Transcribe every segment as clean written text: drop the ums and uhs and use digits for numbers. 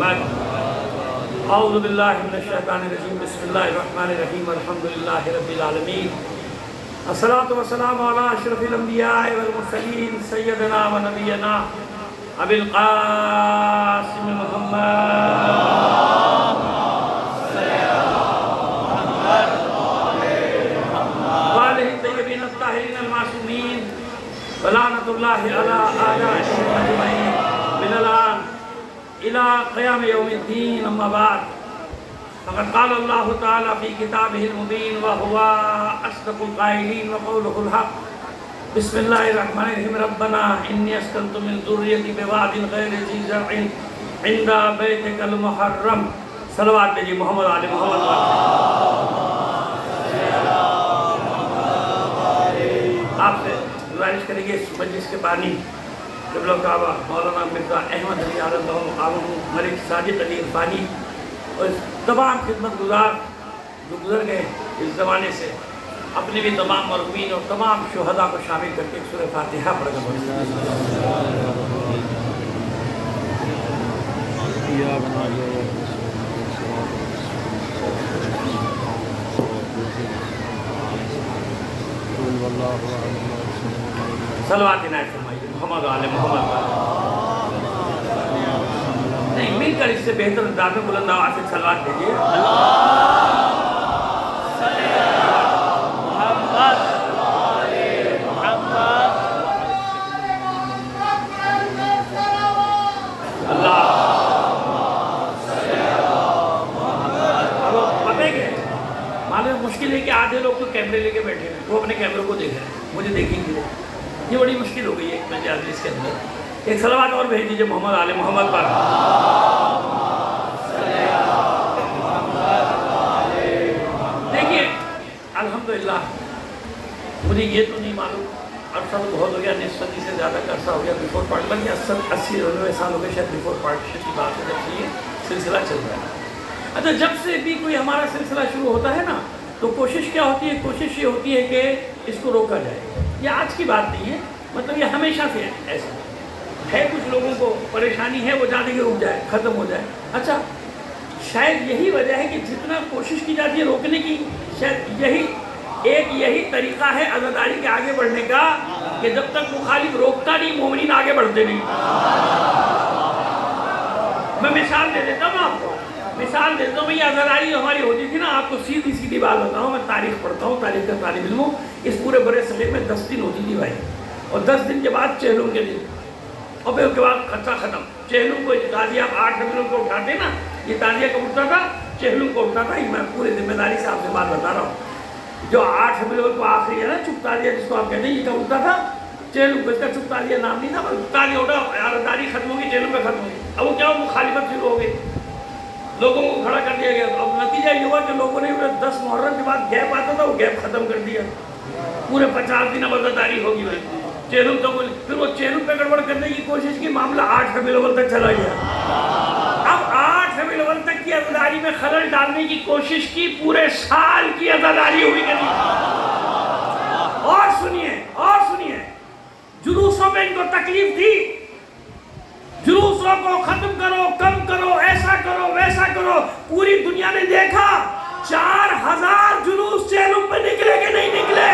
اعوذ باللہ من الشیطان الرجیم بسم اللہ الرحمن الرحیم الحمدللہ رب العالمین الصلاۃ والسلام علی اشرف الانبیاء والمرسلین سیدنا و نبینا ابی القاسم محمد وآلہ الطیبین الطاہرین المعصومین ولعنۃ اللہ علی اعدائهم اجمعین من الآن إلى قيام يوم الدين أما بعد فقد قال الله تعالى في كتابه المبين وهو أصدق القائلين وقوله الحق بسم الله الرحمن الرحيم ربنا إني أسكنت من ذريتي بواد غير ذي زرع عند بيتك المحرم صلوات بجی محمد علی محمد آپ سے گزارش کریں گے اس مجلس کے بانی قبلہ کعبہ مولانا مرزا احمد علی عالم مقامہ ملک ساجد علی عرفانی اور تمام خدمت گزار جو گزر گئے اس زمانے سے اپنے بھی تمام مرحومین اور تمام شہداء کو شامل کر کے سورہ فاتحہ پڑھ کر صلوات عنایت فرمائیے محمد علی محمد نہیں مل کر اس سے بہتر انداز میں بلند آواز سے صلوات دیجیے اللہ پتہ ہے کہ معلوم مشکل ہے کہ آدھے لوگ تو کیمرے لے کے بیٹھے ہیں وہ اپنے کیمروں کو دیکھ رہے ہیں مجھے دیکھیں گے یہ بڑی مشکل ہو گئی ہے ایک مجلس کے اندر ایک صلوات اور بھیج دیجیے محمد علی محمد پر دیکھیے الحمدللہ مجھے یہ تو نہیں معلوم عرصہ تو بہت ہو گیا نصف صدی سے زیادہ کا عرصہ ہو گیا بیفور پارٹ بلکہ 80-90 سال ہو گئے شاید بیفور پارٹیشن کی بات ہے جب سے یہ سلسلہ چل رہا ہے اچھا جب سے بھی کوئی ہمارا سلسلہ شروع ہوتا ہے نا تو کوشش کیا ہوتی ہے کوشش یہ ہوتی ہے کہ اس کو روکا جائے یہ آج کی بات نہیں ہے مطلب یہ ہمیشہ سے ایسا ہے کچھ لوگوں کو پریشانی ہے وہ جانے کے رک جائے ختم ہو جائے اچھا شاید یہی وجہ ہے کہ جتنا کوشش کی جاتی ہے روکنے کی شاید یہی طریقہ ہے عزاداری کے آگے بڑھنے کا کہ جب تک مخالف روکتا نہیں مومنین آگے بڑھتے نہیں میں مثال دے دیتا ہوں آپ کو مثال دیتا ہوں یہ عزاداری جو ہماری ہوتی تھی نا آپ کو سیدھی بات بتاؤں میں تاریخ پڑھتا ہوں تاریخ کا طالب علم ہوں اس پورے برے صغیر میں 10 دن ہوتی تھی بھائی اور 10 دن کے بعد چہلم کے دن اور پھر اس کے بعد خطہ ختم چہلم کو تعزیہ آپ 8 ربیع کو اٹھاتے نا یہ تعزیہ کب اٹھتا تھا چہلم کو اٹھتا تھا میں پورے ذمہ داری سے آپ سے بات بتا رہا ہوں جو 8 ربیع کو آخری ہے نا چپ تعزیہ جس کو آپ کہتے ہیں یہ کب اٹھتا تھا چہلم کو اس کا چپ تعزیہ نام نہیں تھا تعزیہ اٹھا عزاداری ختم ہوگی چہلم پہ ختم ہوگی اب وہ کیا مخالفت شروع ہو گئی لوگوں کو کھڑا کر دیا گیا اب نتیجہ یہ ہوا کہ لوگوں نے 10 محرم کے بعد گیپ آتا تھا وہ گیپ ختم کر دیا پورے 50 دن اب عزاداری ہوگی بھائی چہلم تو پھر وہ چہلم پہ گڑبڑ کرنے کی کوشش کی معاملہ 8 ربیع الاول تک چلا گیا اب 8 ربیع الاول تک کی عزاداری میں خلل ڈالنے کی کوشش کی پورے سال کی عزاداری ہوئی کہ نہیں اور سنیے جلوسوں میں ان کو تکلیف تھی جلوسوں کو ختم کرو کم کرو ایسا کرو ویسا کرو پوری دنیا نے دیکھا 4000 جلوس چہلم پہ نکلے کہ نہیں نکلے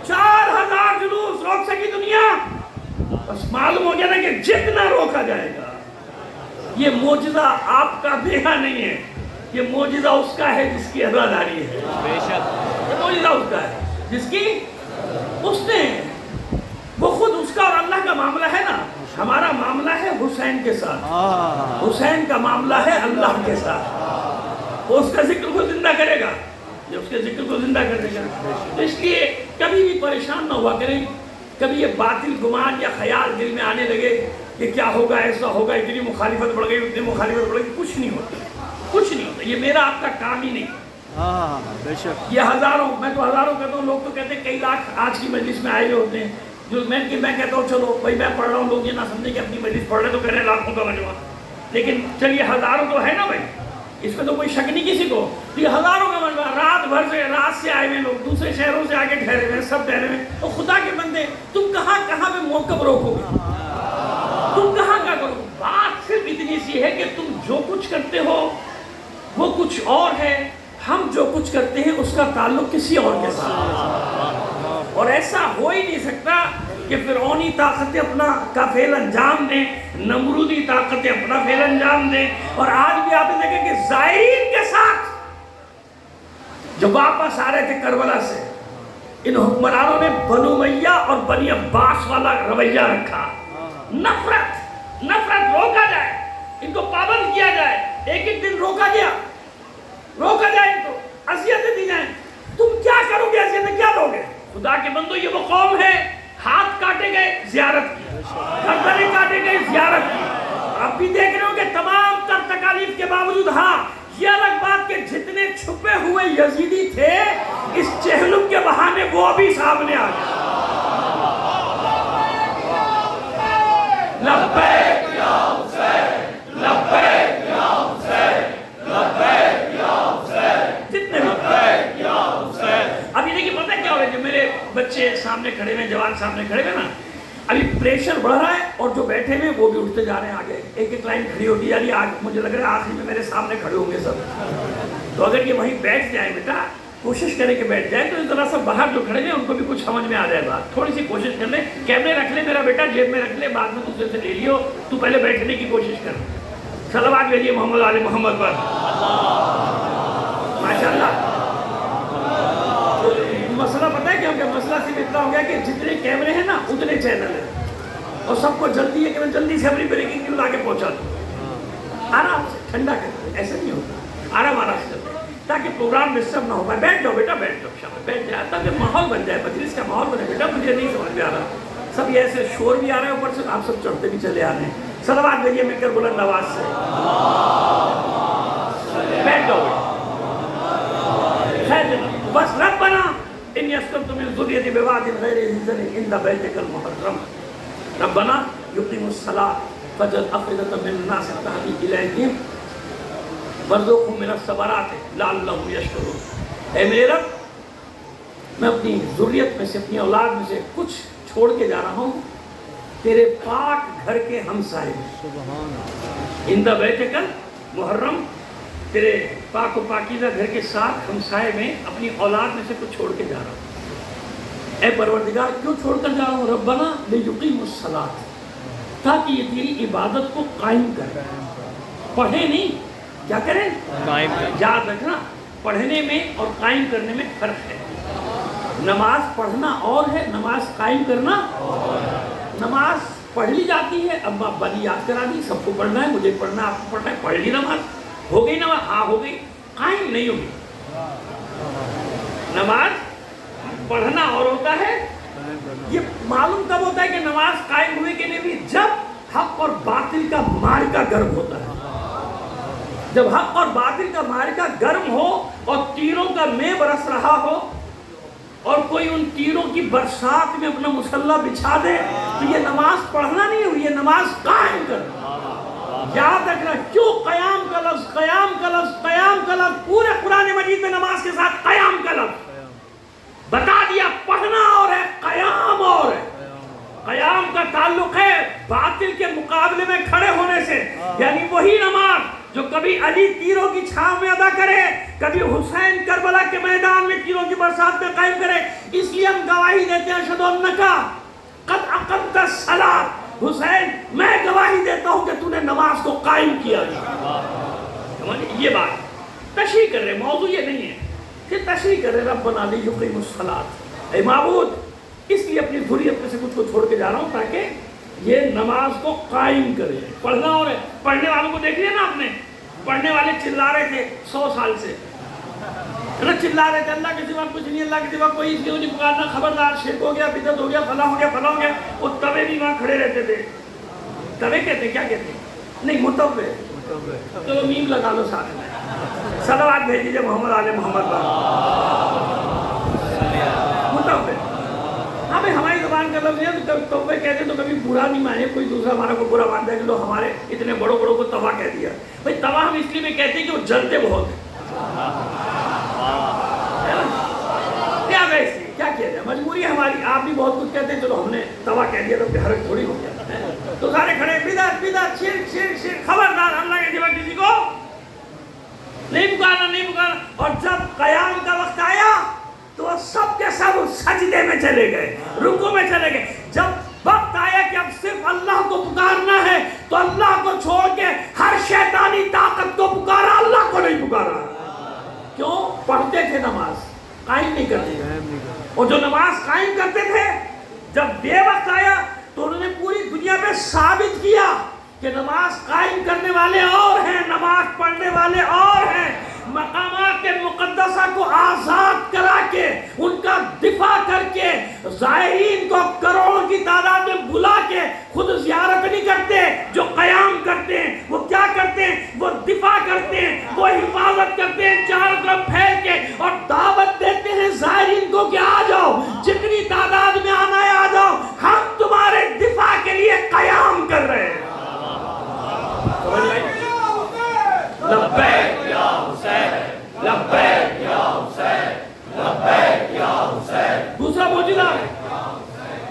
4000 جلوس روک سکی دنیا بس معلوم ہو گیا نا کہ جتنا روکا جائے گا یہ معجزہ آپ کا بیہا نہیں ہے یہ معجزہ اس کا ہے جس کی عزاداری ہے بے شک یہ معجزہ اس کا ہے جس کی اس نے وہ خود اس کا اور اللہ کا معاملہ ہے نا ہمارا معاملہ ہے حسین کے ساتھ حسین کا معاملہ ہے اللہ کے ساتھ وہ اس کا ذکر کو زندہ کرے گا یہ اس کے ذکر کو زندہ کرے گا تو اس لیے کبھی بھی پریشان نہ ہوا کریں کبھی یہ باطل گمان یا خیال دل میں آنے لگے کہ کیا ہوگا ایسا ہوگا اتنی مخالفت بڑھ گئی اتنی مخالفت بڑھ گئی کچھ نہیں ہوتا یہ میرا آپ کا کام ہی نہیں بے شک یہ ہزاروں میں تو ہزاروں کہتا ہوں لوگ تو کہتے ہیں کئی لاکھ آج کی مجلس میں آئے ہوئے ہوتے ہیں جو میں کہتا ہوں چلو بھائی میں پڑھ رہا ہوں لوگ یہ نہ سمجھے کہ اپنی مجلس پڑھ رہے تو کہہ رہے لاکھوں کا مجموعہ لیکن چلیے ہزاروں تو ہے نا بھائی اس میں تو کوئی شک نہیں کسی کو. تو یہ ہزاروں کا مجمع, رات سے آئے ہوئے لوگ, دوسرے شہروں سے آگے ٹھہرے ہوئے, سب ٹھہرے ہوئے. تو خدا کے بندے, تم کہاں پہ موقف روکو گے؟ تم کہاں کا کرو؟ بات صرف اتنی سی ہے کہ تم جو کچھ کرتے ہو وہ کچھ اور ہے, ہم جو کچھ کرتے ہیں اس کا تعلق کسی اور کے ساتھ. اور ایسا ہو ہی نہیں سکتا کہ فرعونی طاقتیں اپنا کا فعل انجام دیں, نمرودی طاقتیں اپنا فعل انجام دیں. اور آج بھی آپ نے دیکھیں کہ زائرین کے ساتھ جب واپس آ رہے تھے کربلا سے, ان حکمرانوں نے بنو امیہ اور بنی عباس والا رویہ رکھا. نفرت روکا جائے, ان کو پابند کیا جائے, ایک دن روکا جائے, ان کو اذیتیں دی جائیں. تم کیا کرو گے, اذیتیں کیا دو گے؟ خدا کے بندو, یہ وہ قوم ہے, ہاتھ کاٹے گئے زیارت کی, گردنیں کاٹے گئے زیارت کی. اب بھی دیکھ رہے ہو کہ تمام تر تکالیف کے باوجود, ہاں یہ الگ بات کہ جتنے چھپے ہوئے یزیدی تھے اس چہلم کے بہانے وہ بھی سامنے آ گئے. لبیک یا حسین, لبیک یا حسین, لبیک یا حسین, جتنے بھی لبیک یا حسین. اب یہ دیکھیں پتہ کیا ہو رہا ہے, جو میرے بچے سامنے کھڑے ہوئے, جوان سامنے کھڑے ہوئے نا, ابھی پریشر بڑھ رہا ہے اور جو بیٹھے ہوئے وہ بھی اٹھتے جا رہے ہیں آگے. ایک لائن کھڑی ہوگی, یعنی آج مجھے لگ رہا ہے آخری میں میرے سامنے کھڑے ہوں گے سب. تو اگر یہ وہیں بیٹھ جائیں بیٹا, کوشش کریں کہ بیٹھ جائیں, تو ذرا سا باہر جو کھڑے ہیں ان کو بھی کچھ سمجھ میں آ جائے بات. تھوڑی سی کوشش کر لیں, کیمرے رکھ لیں میرا بیٹا, جیب میں رکھ لیں, بعد میں دوسرے سے لے لیو, تو پہلے بیٹھنے کی کوشش کر. صلوات بھیجیے محمد آل محمد پر. ماشاءاللہ. مسئلہ پتہ ہے کیا ہو گیا؟ مسئلہ صرف اتنا ہو گیا کہ جتنے کیمرے ہیں نا اتنے چینل ہیں, اور سب کو جلدی ہے کہ میں جلدی سے اپنی بریکنگ نیوز آگے پہنچا دوں. آرام سے ٹھنڈا کر, ایسا نہیں ہوتا, آرام سے, تاکہ پروگرام ڈسٹرب نہ ہو پائے. بیٹھ جاؤ بیٹا, بیٹھ جاؤ, شامل بیٹھ جائے, تاکہ ماحول بن جائے, مجلس کا ماحول بنے. بیٹا مجھے نہیں سمجھ میں آ رہا, سب یہ ایسے شور بھی آ رہا ہے اوپر سے, آپ سب چڑھتے بھی چلے آ رہے ہیں. صلوات بھیجیے مل کر بلند آواز سے. بیٹھ جاؤ خیر بس. ربنا انی اسکنت من ذریتی بواد غیر ذی زرع عند بیتک المحرم ربنا یقیموا الصلاة فاجعل أفئدة من الناس تهوی الیہم وارزقهم من الثمرات لعلهم یشکرون. اے میرے رب, میں اپنی ذریت میں سے, اپنی اولاد میں سے کچھ چھوڑ کے جا رہا ہوں تیرے پاک گھر کے ہمسائے میں. عند بیتک المحرم, تیرے پاک و پاکیزہ گھر کے ساتھ ہمسائے میں اپنی اولاد میں سے کچھ چھوڑ کے جا رہا ہوں. اے پروردگار, کیوں چھوڑ کر جا رہا ہوں؟ ربنا لیقیموا الصلاۃ, تاکہ یہ تیری عبادت کو قائم کریں. پڑھیں نہیں, کیا کریں؟ قائم کریں. یاد رکھنا, پڑھنے میں اور قائم کرنے میں فرق ہے. نماز پڑھنا اور ہے, نماز قائم کرنا. نماز پڑھ لی جاتی ہے, اب بنی یاد کرا دی, سب کو پڑھنا ہے, مجھے پڑھنا, آپ کو پڑھنا ہے, پڑھ لی نماز, ہو گئی نماز, ہاں ہو گئی, قائم نہیں ہوگی. نماز پڑھنا اور ہوتا ہے, یہ معلوم کب ہوتا ہے کہ نماز قائم ہوئے کہ نہیں بھی؟ جب حق اور باطل کا معرکہ گرم ہوتا ہے. جب حق اور باطل کا معرکہ گرم ہو اور تیروں کا مے برس رہا ہو اور کوئی ان تیروں کی برسات میں اپنا مسلح بچھا دے, تو یہ نماز پڑھنا نہیں ہوئی, یہ نماز قائم کرنا. یاد رکھنا, کیوں قیام کا لفظ, قیام کا لفظ, قیام کا لفظ پورے قرآن مجید میں نماز کے ساتھ قیام کا لفظ بتا دیا. پڑھنا اور ہے, قیام اور ہے. قیام کا تعلق ہے باطل کے مقابلے میں کھڑے ہونے سے, یعنی وہی نماز جو کبھی علی تیروں کی چھاؤں میں ادا کرے, کبھی حسین کربلا کے میدان میں تیروں کی برسات میں قائم کرے. اس لیے ہم گواہی دیتے ہیں, اشہد انک قد اقمت الصلاۃ, حسین میں گواہی دیتا ہوں کہ تو نے نماز کو قائم کیا. یہ بات تشریح کر رہے, موضوع یہ نہیں ہے کہ تشریح کر رہے. ربنا لیقیموا الصلاۃ, اے معبود اس لیے اپنی ذریت میں سے کچھ کو چھوڑ کے جا رہا ہوں تاکہ یہ نماز کو قائم کرے. پڑھنا اور ہے, پڑھنے والوں کو دیکھ لیا نا آپ نے, پڑھنے والے چلا رہے تھے 100 سال سے, چلا رہے تھے اللہ کے سوا کچھ نہیں, اللہ کے سوا کوئی اس لیے نہیں پکارنا, خبردار شرک ہو گیا, بدعت ہو گیا, فلاں ہو گیا, فلاں ہو گیا. وہ توے بھی وہاں کھڑے رہتے تھے. توے کہتے کیا کہتے نہیں, متوے. چلو میم لگا لو ساتھ میں. صلوات بھیج دیجیے محمد آل محمد پر. متوے, ہاں بھائی ہماری زبان کا کا لفظ ہے تو توبہ کہتے تو کبھی برا نہیں مانے، کوئی دوسرا ہمارا کو برا مانتا ہے کہ لو ہمارے اتنے بڑوں بڑوں کو توا کہہ دیا. بھائی توا ہم اس لیے میں کہتے ہیں کہ وہ جلتے بہت ہیں. کیا ویسے کیا کیا جائے، مجبوری ہے ہماری. آپ بھی بہت کچھ کہتے ہیں، چلو ہم نے توا کہہ دیا تو حرج تھوڑی ہو گیا. تو سارے کھڑے بدعت بدعت شرک شرک شرک. خبردار اللہ کے سوا کسی کو نہیں پکارنا نہیں پکارنا. اور جب قیام کا وقت آیا تو وہ سب کے سب سجدے میں چلے گئے، رکوع میں چلے گئے. جب وقت آیا کہ اب صرف اللہ کو پکارنا ہے تو اللہ کو چھوڑ کے ہر شیطانی طاقت کو پکارا، اللہ کو نہیں پکارا. کیوں؟ پڑھتے تھے نماز، قائم نہیں کرتے تھے. اور جو نماز قائم کرتے تھے جب بے وقت آیا تو انہوں نے پوری دنیا میں ثابت کیا کہ نماز قائم کرنے والے اور ہیں، نماز پڑھنے والے اور ہیں. مقامات مقدسہ کو آزاد کرا کے ان کا دفاع کر کے زائرین کو کروڑوں کی تعداد میں بلا کے خود زیارت نہیں کرتے، جو قیام کرتے ہیں وہ کیا کرتے ہیں؟ وہ دفاع کرتے ہیں، وہ حفاظت کرتے ہیں چاروں طرف پھیل کے، اور دعوت دیتے ہیں زائرین کو کہ آ جاؤ، جتنی تعداد میں آنا ہے آ جاؤ، ہم تمہارے دفاع کے لیے قیام کر رہے ہیں. لبیک یا حسین، لبیک یا حسین، لبیک یا حسین. دوسرا موجودہ.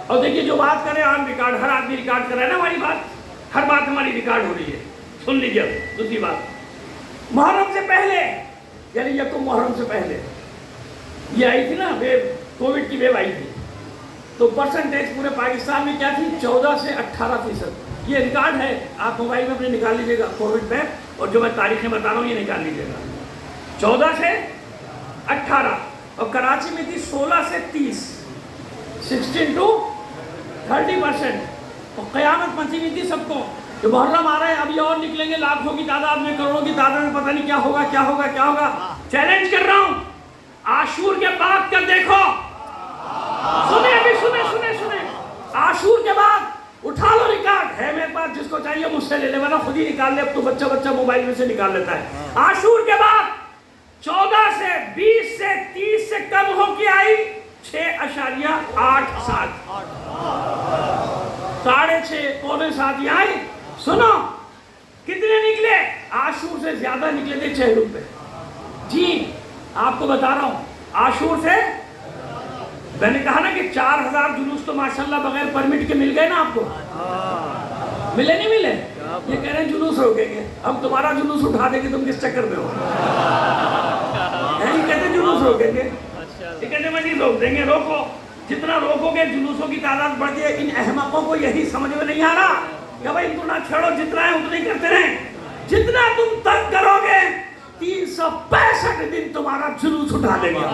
اور دیکھیے جو بات کرے عام ریکارڈ، ہر آدمی ریکارڈ کر رہا ہے نا ہماری بات، ہر بات ہماری ریکارڈ ہو رہی ہے. سن لیجیے. دوسری بات، محرم سے پہلے یعنی یکم محرم سے پہلے یہ آئی تھی نا ویو، کووڈ کی ویو آئی تھی، تو پرسنٹیج پورے پاکستان میں کیا تھی؟ 14 سے 18%. یہ ریکارڈ ہے، آپ موبائل میں اپنے نکال لیجیے گا کووڈ پہ، اور جو میں تاریخیں بتا رہا ہوں یہ نکال لیجیے گا. 14 سے 18 اور کراچی میں تھی 16 سے 30، 16 to 30%. اور قیامت مچی ہوئی تھی سب کو کہ محرم آ رہا ہے، ابھی اور نکلیں گے لاکھوں کی تعداد میں، کروڑوں کی تعداد میں، پتہ نہیں کیا ہوگا کیا ہوگا کیا ہوگا. چیلنج کر رہا ہوں، عاشور کے بعد کا دیکھو، سنیں ابھی سنیں عاشور کے بعد اٹھا لو ریکارڈ ہے میرے پاس، جس کو چاہیے مجھ سے لے لے، ورنہ خود ہی نکال لے. اب تو بچہ موبائل میں سے نکال لیتا ہے. عاشور کے بعد 14 سے 20 سے 30 سے کم ہو کے آئی 6.87، 6.5 پونے 7 یہ آئی. سنو کتنے نکلے؟ عاشور سے زیادہ نکلے تھے 6 روپے. جی آپ کو بتا رہا ہوں، عاشور سے میں نے کہا نا کہ 4000 جلوس تو ماشاءاللہ بغیر پرمٹ کے مل گئے نا آپ کو. ملے نہیں ملے؟ یہ کہہ رہے ہیں جلوس روکیں گے، ہم تمہارا جلوس اٹھا دیں گے، تم کس چکر میں ہو؟ یہ کہتے ہیں جلوس روکیں گے، یہ کہتے ہیں میں نہیں روک دیں گے. روکو، جتنا روکو گے جلوسوں کی تعداد بڑھتی ہے. ان احمقوں کو یہی سمجھ میں نہیں آ رہا کہ بھائی تم نہ چھوڑو، جتنا ہے اتنا ہی کرتے رہیں. جتنا تم تنگ کرو گے 365 دن تمہارا جلوس اٹھا دیں گے.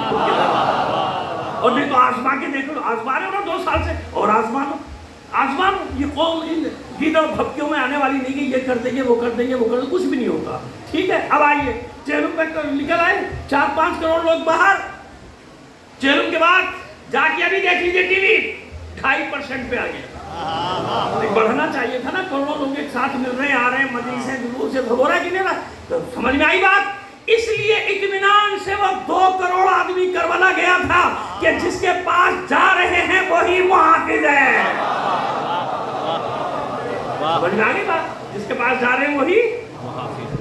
اور نہیں تو آزما کے دیکھ لو، آزما رہے ہو نا 2 سال سے، اور آزمان. یہ قوم ان گیدڑ بھپکیوں میں آنے والی نہیں کہ یہ کر دیں گے وہ کر دیں گے وہ کر دیں گے، کچھ بھی نہیں ہوتا. ٹھیک ہے، اب آئیے چہروں پہ نکل آئے 4-5 کروڑ لوگ باہر. چہروں کے بعد جا کے ابھی دیکھ لیجیے ٹی وی 2.5% پہ آ گیا. بڑھنا چاہیے تھا نا، کروڑوں لوگ ایک ساتھ مل رہے ہیں، آ رہے ہیں، مجلسیں جلوس سے ہو رہا ہے کہ نہیں رہا. تو سمجھ میں آئی بات. اس لیے اطمینان سے وہ 2 کروڑ آدمی کربلا گیا تھا کہ جس کے پاس جا رہے ہیں وہی محافظ ہے. سمجھ میں آگئی بات؟ جس کے پاس جا رہے ہیں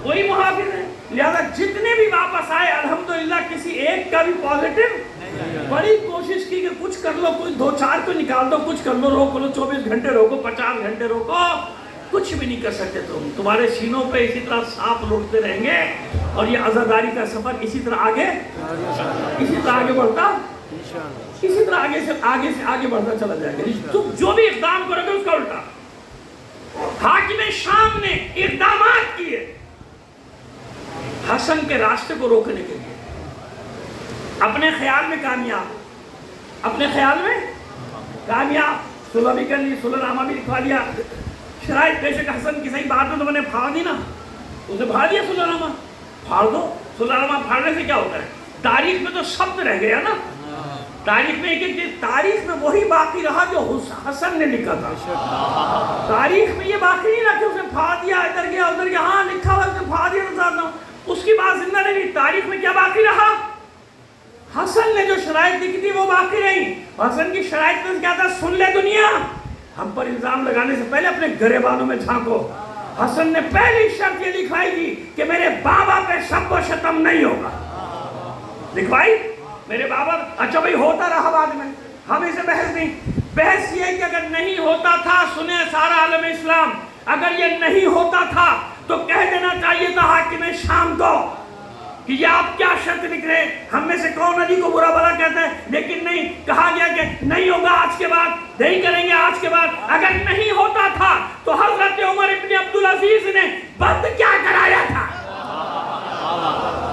وہی محافظ ہے. لہذا جتنے بھی واپس آئے الحمدللہ کسی ایک کا بھی پازیٹیو. بڑی کوشش کی کہ کچھ کر لو، کوئی 2-4 کو نکال دو، کچھ کر لو، روک لو، 24 گھنٹے روکو، 50 گھنٹے روکو، کچھ بھی نہیں کر سکتے. تمہارے سینوں پہ اسی طرح سانپ لوٹتے رہیں گے، اور یہ عزاداری کا سفر اسی طرح آگے بڑھتا، اسی طرح آگے بڑھتا چلا جائے گا. تم جو بھی اقدام کرو گے اس کا الٹا. حاکم شام نے اقدامات کیے حسن کے راستے کو روکنے کے لیے. اپنے خیال میں کامیاب، صلح بھی کر لی، صلح نامہ بھی لکھوا لیا. شرائط پیش حسن کی صحیح بات میں تو میں نے پھاڑ دی نا، اسے پھاڑ دیا صلح نامہ. پھاڑ دو. صلح نامہ پھاڑنے سے کیا ہوتا ہے؟ تاریخ میں تو شبد رہ گیا نا. تاریخ میں ایک تاریخ میں وہی باقی رہا جو حسن نے لکھا تھا. تاریخ میں یہ باقی نہیں رہا کہ اسے پھاڑ دیا، ادھر گیا ادھر گیا، ہاں لکھا ہوا اسے پھاڑ دیا، اس کی بات زندہ نہیں. تاریخ میں کیا باقی رہا؟ حسن نے جو شرائط لکھی تھی وہ باقی رہی. حسن کی شرائط میں کیا تھا؟ سن لے دنیا، ہم پر الزام لگانے سے پہلے اپنے گریبانوں میں جھانکو. حسن نے پہلی شرط یہ لکھوائی تھی کہ میرے بابا پہ شب و شتم نہیں ہوگا. لکھوائی میرے بابا. اچھا بھائی ہوتا رہا بعد میں، ہم اسے بحث نہیں. بحث یہ کہ اگر نہیں ہوتا تھا، سنیں سارا عالم اسلام، اگر یہ نہیں ہوتا تھا تو کہہ دینا چاہیے تھا حاکم شام کو کہ یہ آپ کیا شرط لکھ رہے ہیں، ہم میں سے کون علی کو برا بھلا کہتا ہے. لیکن نہیں، کہا گیا کہ نہیں ہوگا آج کے بعد، نہیں کریں گے آج کے بعد. اگر نہیں ہوتا تھا تو حضرت عمر ابن عبدالعزیز نے بند کیا کرایا تھا؟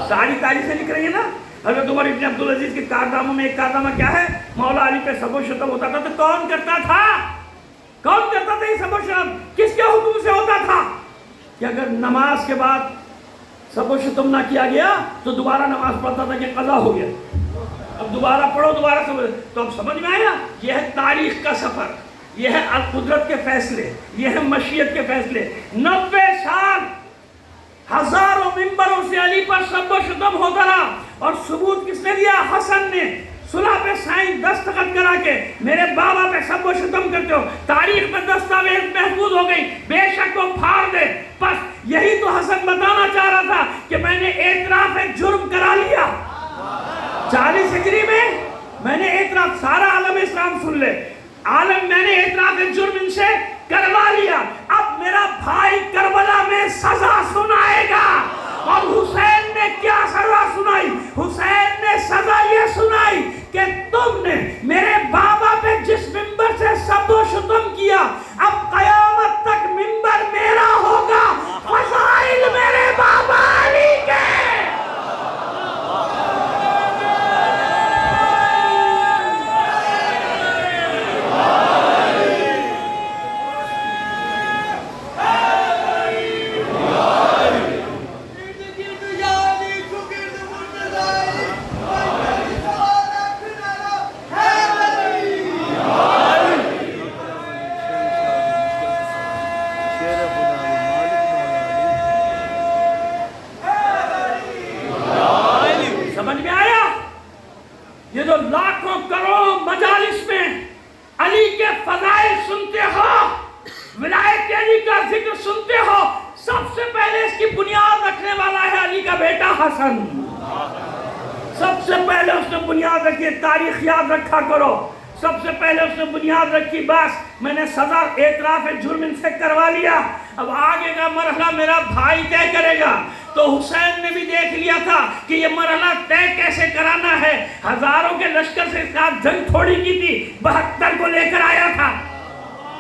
ساری تاریخیں لکھ رہی ہیں نا. حضرت عمر ابن عبدالعزیز کے کارناموں میں ایک کارنامہ کیا ہے؟ مولا علی پہ سب و شتم ہوتا تھا. تو کون کرتا تھا؟ کون کرتا تھا یہ سب و شتم؟ کس کے حکم سے ہوتا تھا؟ کہ اگر نماز کے بعد سب و شتم نہ کیا گیا تو دوبارہ نماز پڑھتا تھا کہ قضا ہو گیا، اب دوبارہ پڑھو، دوبارہ سب. تو اب سمجھ میں آیا؟ یہ ہے تاریخ کا سفر، یہ ہے قدرت کے فیصلے، یہ ہے مشیت کے فیصلے. 90 سال ہزاروں ممبروں سے علی پر سب و شتم ہوتا رہا، اور ثبوت کس نے دیا؟ حسن نے. صلح پہ سائن دستخط کرا کے میرے بابا پہ سب و شتم کرتے ہو. تاریخ میں دستاویز محفوظ ہو گئی، بے شک وہ پھاڑ دے. بس یہی تو حسن بتانا چاہ رہا تھا کہ میں نے اعتراف جرم کرا لیا. 40 ہجری میں نے اعتراف، سارا عالم اسلام سن لے، عالم میں نے اعتراف جرم ان سے کروا لیا. اب میرا بھائی کربلا میں سزا سنائے گا. اور حسین نے کیا سزا سنائی؟ حسین نے سزا یہ سنائی کہ تم نے میرے بابا پہ جس ممبر سے سب و شتم کیا، اب قیامت تک ممبر میرا ہوگا، فضائل میرے بابا علی کے. یہ جو لاکھوں کروڑوں مجالس میں علی کے فضائل سنتے ہو، ولایت علی کا ذکر سنتے ہو، سب سے پہلے اس کی بنیاد رکھنے والا ہے علی کا بیٹا حسن. سب سے پہلے اس نے بنیاد رکھی. تاریخ یاد رکھا کرو. سب سے پہلے اس نے بنیاد رکھی، بس میں نے سزا اعتراف جرم ان سے کروا لیا، اب آگے کا مرحلہ میرا بھائی طے کرے گا. تو حسین نے بھی دیکھ لیا تھا کہ یہ مرحلہ طے کیسے کرانا ہے. ہزاروں کے لشکر سے اس ساتھ جنگ تھوڑی کی تھی، 72 کو لے کر آیا تھا.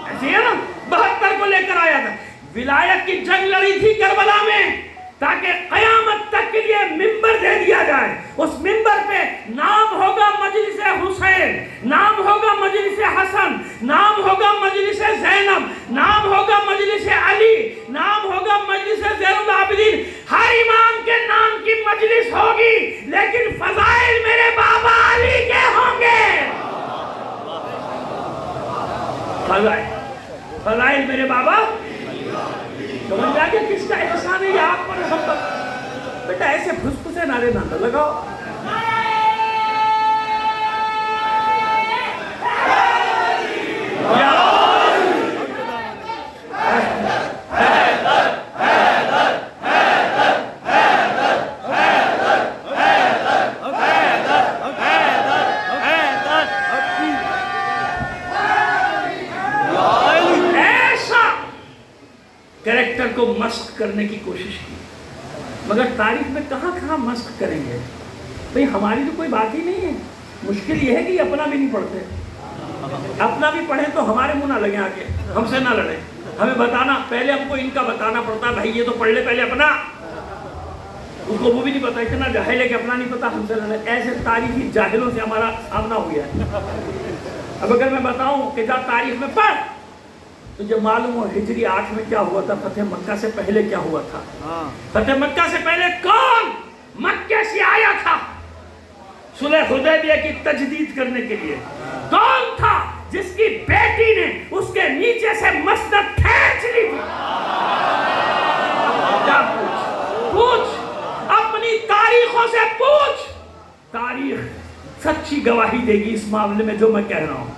ایسی ہے نا، 72 کو لے کر آیا تھا. ولایت کی جنگ لڑی تھی کربلا میں تاکہ قیامت تک کے لیے ممبر دے دیا جائے. اس ممبر پہ نام ہوگا مجلس حسین، نام ہوگا مجلس حسن، نام ہوگا مجلس زینب، نام ہوگا مجلس علی، نام ہوگا مجلس زین العابدین. ہر امام کے نام کی مجلس ہوگی، لیکن فضائل میرے بابا علی کے ہوں گے. فضائل میرے بابا. سمجھ آ گیا کس کا احسان ہے یہ آپ پر ہم پر؟ بیٹا ایسے پھس پھسے نعرے نہ لگاؤ. کریکٹر کو مسخ کرنے کی کوشش کی، مگر تاریخ میں کہاں مسخ کریں گے بھئی. ہماری تو کوئی بات ہی نہیں ہے. مشکل یہ ہے کہ یہ اپنا بھی نہیں پڑھتے. اپنا بھی پڑھیں تو ہمارے منہ نہ لگیں، آگے ہم سے نہ لڑیں. ہمیں بتانا پہلے، ہم کو ان کا بتانا پڑتا ہے بھائی یہ تو پڑھ لے پہلے اپنا. اس کو وہ بھی نہیں پتا، اتنا جاہل ہے کہ اپنا نہیں پتا، ہم سے لڑے. ایسے تاریخی جاہلوں سے ہمارا سامنا ہو گیا ہے. اب اگر میں بتاؤں کہ جا تاریخ میں پڑھ تو جب معلوم ہو ہجری 8 میں کیا ہوا تھا، فتح مکہ سے پہلے کیا ہوا تھا. فتح مکہ سے پہلے کون مکہ سے آیا تھا صلح حدیبیہ کی تجدید کرنے کے لیے؟ کون تھا جس کی بیٹی نے اس کے نیچے سے مسند کھینچ لی تھی؟ پوچھ اپنی تاریخوں سے پوچھ. تاریخ سچی گواہی دے گی اس معاملے میں جو میں کہہ رہا ہوں.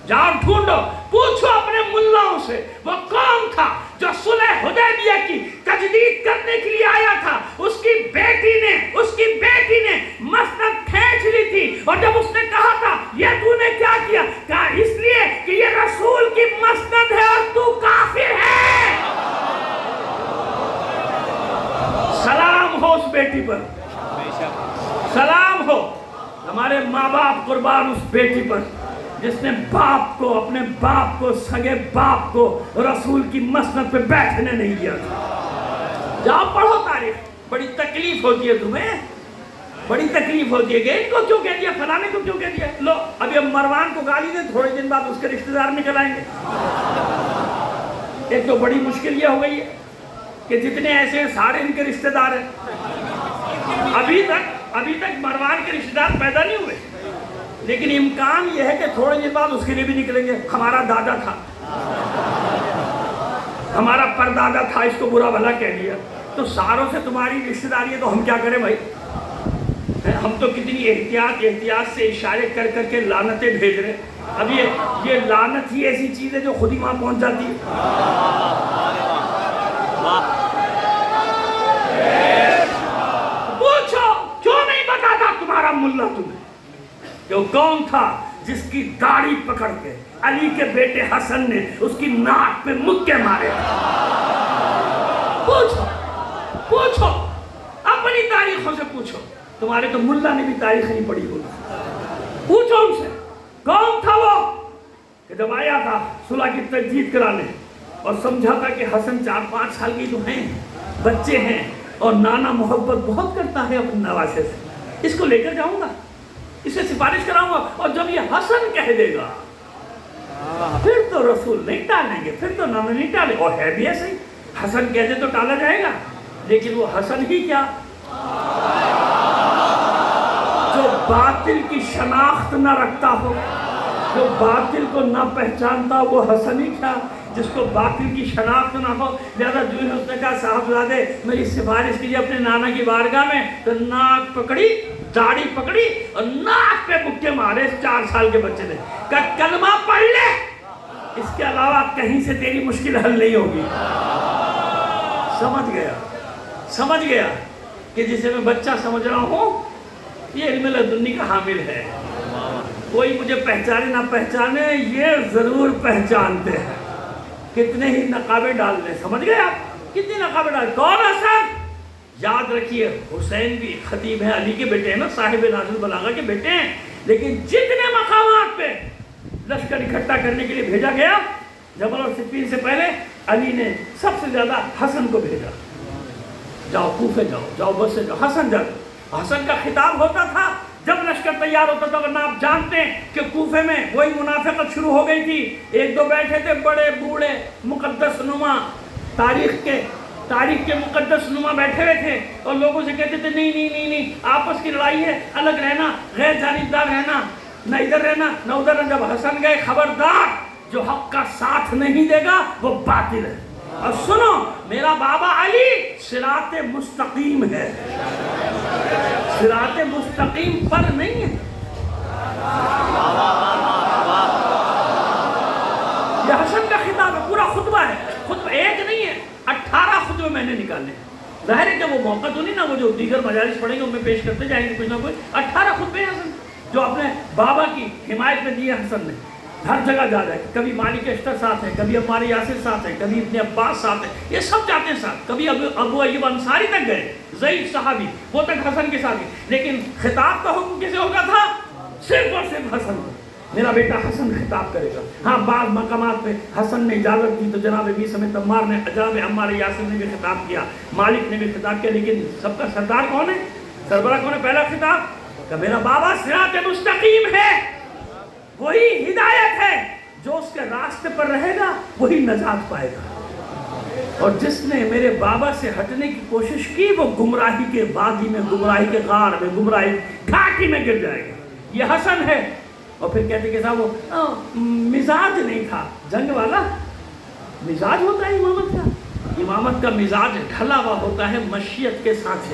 جاؤ ڈھونڈو, پوچھو اپنے ملاؤں سے وہ کون تھا جو صلح حدیبیہ کی تجدید کرنے کے لیے آیا تھا. اس کی بیٹی نے مسند کھینچ لی تھی, اور جب اس نے کہا تھا یہ تو نے کیا کیا, کہا اس لیے کہ یہ رسول کی مسند ہے اور تو کافر ہے. سلام ہو اس بیٹی پر, سلام ہو. ہمارے ماں باپ قربان اس بیٹی پر جس نے باپ کو, اپنے باپ کو, سگے باپ کو رسول کی مسند پہ بیٹھنے نہیں دیا تھا. جاؤ پڑھو تاریخ. بڑی تکلیف ہوتی ہے تمہیں, بڑی تکلیف ہوتی ہے کہ ان کو کیوں کہہ دیا, فلانے کو کیوں کہہ دیا. لو ابھی اب مروان کو گالی دیں, تھوڑے دن بعد اس کے رشتہ دار نکل آئیں گے. ایک تو بڑی مشکل یہ ہو گئی ہے کہ جتنے ایسے ہیں سارے ان کے رشتہ دار ہیں. ابھی تک مروان کے رشتہ دار پیدا نہیں ہوئے, لیکن امکان یہ ہے کہ تھوڑے دن بعد اس کے لیے بھی نکلیں گے. ہمارا دادا تھا, ہمارا پردادا تھا, اس کو برا بھلا کہہ دیا, تو ساروں سے تمہاری رشتہ داری ہے تو ہم کیا کریں بھائی. ہم تو کتنی احتیاط سے اشارے کر کر کے لعنتیں بھیج رہے. اب یہ لعنت ہی ایسی چیز ہے جو خود ہی وہاں پہنچ جاتی ہے. پوچھو کیوں نہیں بتاتا تمہارا ملا تمہیں کہ وہ کون تھا جس کی داڑھی پکڑ کے علی کے بیٹے حسن نے اس کی ناک پہ مکے مارے. پوچھو اپنی تاریخوں سے پوچھو. تمہارے تو ملا نے بھی تاریخ نہیں پڑھی ہوگی. پوچھو ان سے کون تھا وہ کہ جب آیا تھا صلح کی تجدید کرانے اور سمجھا تھا کہ حسن 4-5 سال کی تو ہیں, بچے ہیں, اور نانا محبت بہت کرتا ہے اپنے نواسے سے, اس کو لے کر جاؤں گا, اسے سفارش کراؤں گا, اور جب یہ حسن کہہ دے گا پھر تو رسول نہیں ٹالیں گے, پھر تو نانا نہیں ٹالے. اور ہے بھی ایسے ہی, حسن کہہ دے تو ٹالا جائے گا, لیکن وہ حسن ہی کیا جو باطل کی شناخت نہ رکھتا ہو, جو باطل کو نہ پہچانتا, وہ حسن ہی کیا جس کو باطل کی شناخت نہ ہو. لہذا جو اس نے کہا صاحبزادے میری سفارش کیجیے اپنے نانا کی بارگاہ میں, تو ناک پکڑی, داڑھی پکڑی اور ناک پہ مکے مارے 4 سال کے بچے نے. کہا کلمہ پڑھ لے, اس کے علاوہ کہیں سے تیری مشکل حل نہیں ہوگی. سمجھ گیا کہ جسے میں بچہ سمجھ رہا ہوں یہ علم لدنی کا حامل ہے. کوئی مجھے پہچانے نہ پہچانے, یہ ضرور پہچانتے ہیں. کتنے ہی نقابیں ڈال دیں. سمجھ گئے آپ, کتنی نقابیں ڈال. کون حسن؟ یاد رکھیے حسین بھی خطیب ہیں, علی کے بیٹے ہیں نا, صاحب نازل بلاغہ کے بیٹے ہیں, لیکن جتنے مقامات پہ لشکر اکٹھا کرنے کے لیے بھیجا گیا, جبل اور صفین سے پہلے علی نے سب سے زیادہ حسن کو بھیجا. جاؤ کوفے جاؤ بس سے جاؤ. حسن کا خطاب ہوتا تھا جب لشکر تیار ہوتا تھا. ورنہ آپ جانتے ہیں کہ کوفے میں وہی منافقت شروع ہو گئی تھی. 1-2 بیٹھے تھے بڑے بوڑھے مقدس نما, تاریخ کے مقدس نما بیٹھے ہوئے تھے, اور لوگوں سے کہتے تھے نہیں آپس کی لڑائی ہے, الگ رہنا, غیر جانبدار رہنا, نہ ادھر رہنا نہ ادھر رہنا. جب حسن گئے, خبردار جو حق کا ساتھ نہیں دے گا وہ باطل ہے. اور سنو, میرا بابا علی صراط مستقیم ہے, صراط مستقیم پر نہیں ہے. یہ حسن کا خطاب ہے, پورا خطبہ ہے. خطبہ ایک نہیں ہے, 18 خطبے میں نے نکالے. ظاہر ہے کہ وہ موقع تو نہیں نا, وہ جو دیگر مجالس پڑھیں گے ان میں پیش کرتے جائیں گے کچھ نہ کچھ. 18 خطبے ہیں حسن جو اپنے بابا کی حمایت میں دیے حسن نے. ہر جگہ جا رہا ہے, کبھی مالک اشتر ساتھ ہے, کبھی عمار یاسر ساتھ ہے, کبھی ابن عباس ساتھ ہے, یہ سب جاتے ہیں ساتھ. کبھی ابو ایوب انصاری تک گئے, ضعیف صحابی, وہ تک حسن کے ساتھ گئے. لیکن خطاب کا حکم کسے ہوگا تھا؟ صرف اور صرف حسن کو. میرا بیٹا حسن خطاب کرے گا. ہاں بعض مقامات پہ حسن نے اجازت دی تو جناب بیسم تمار نے, جناب عمار یاسر نے بھی خطاب کیا, مالک نے بھی خطاب کیا. لیکن سب کا سردار کون ہے, سربراہ کون ہے؟ پہلا خطاب کہ میرا بابا صراط مستقیم ہے, وہی ہدایت ہے, جو اس کے راستے پر رہے گا وہی نجات پائے گا. اور جس نے میرے بابا سے ہٹنے کی کوشش کی وہ گمراہی کے وادی میں, گمراہی کے غار میں, گمراہی گھاٹی میں گر جائے گا. یہ حسن ہے. اور پھر کہتے کہ صاحب وہ مزاج نہیں تھا جنگ والا. مزاج ہوتا ہے امامت کا, امامت کا مزاج ڈھلا ہوا ہوتا ہے مشیت کے ساتھ.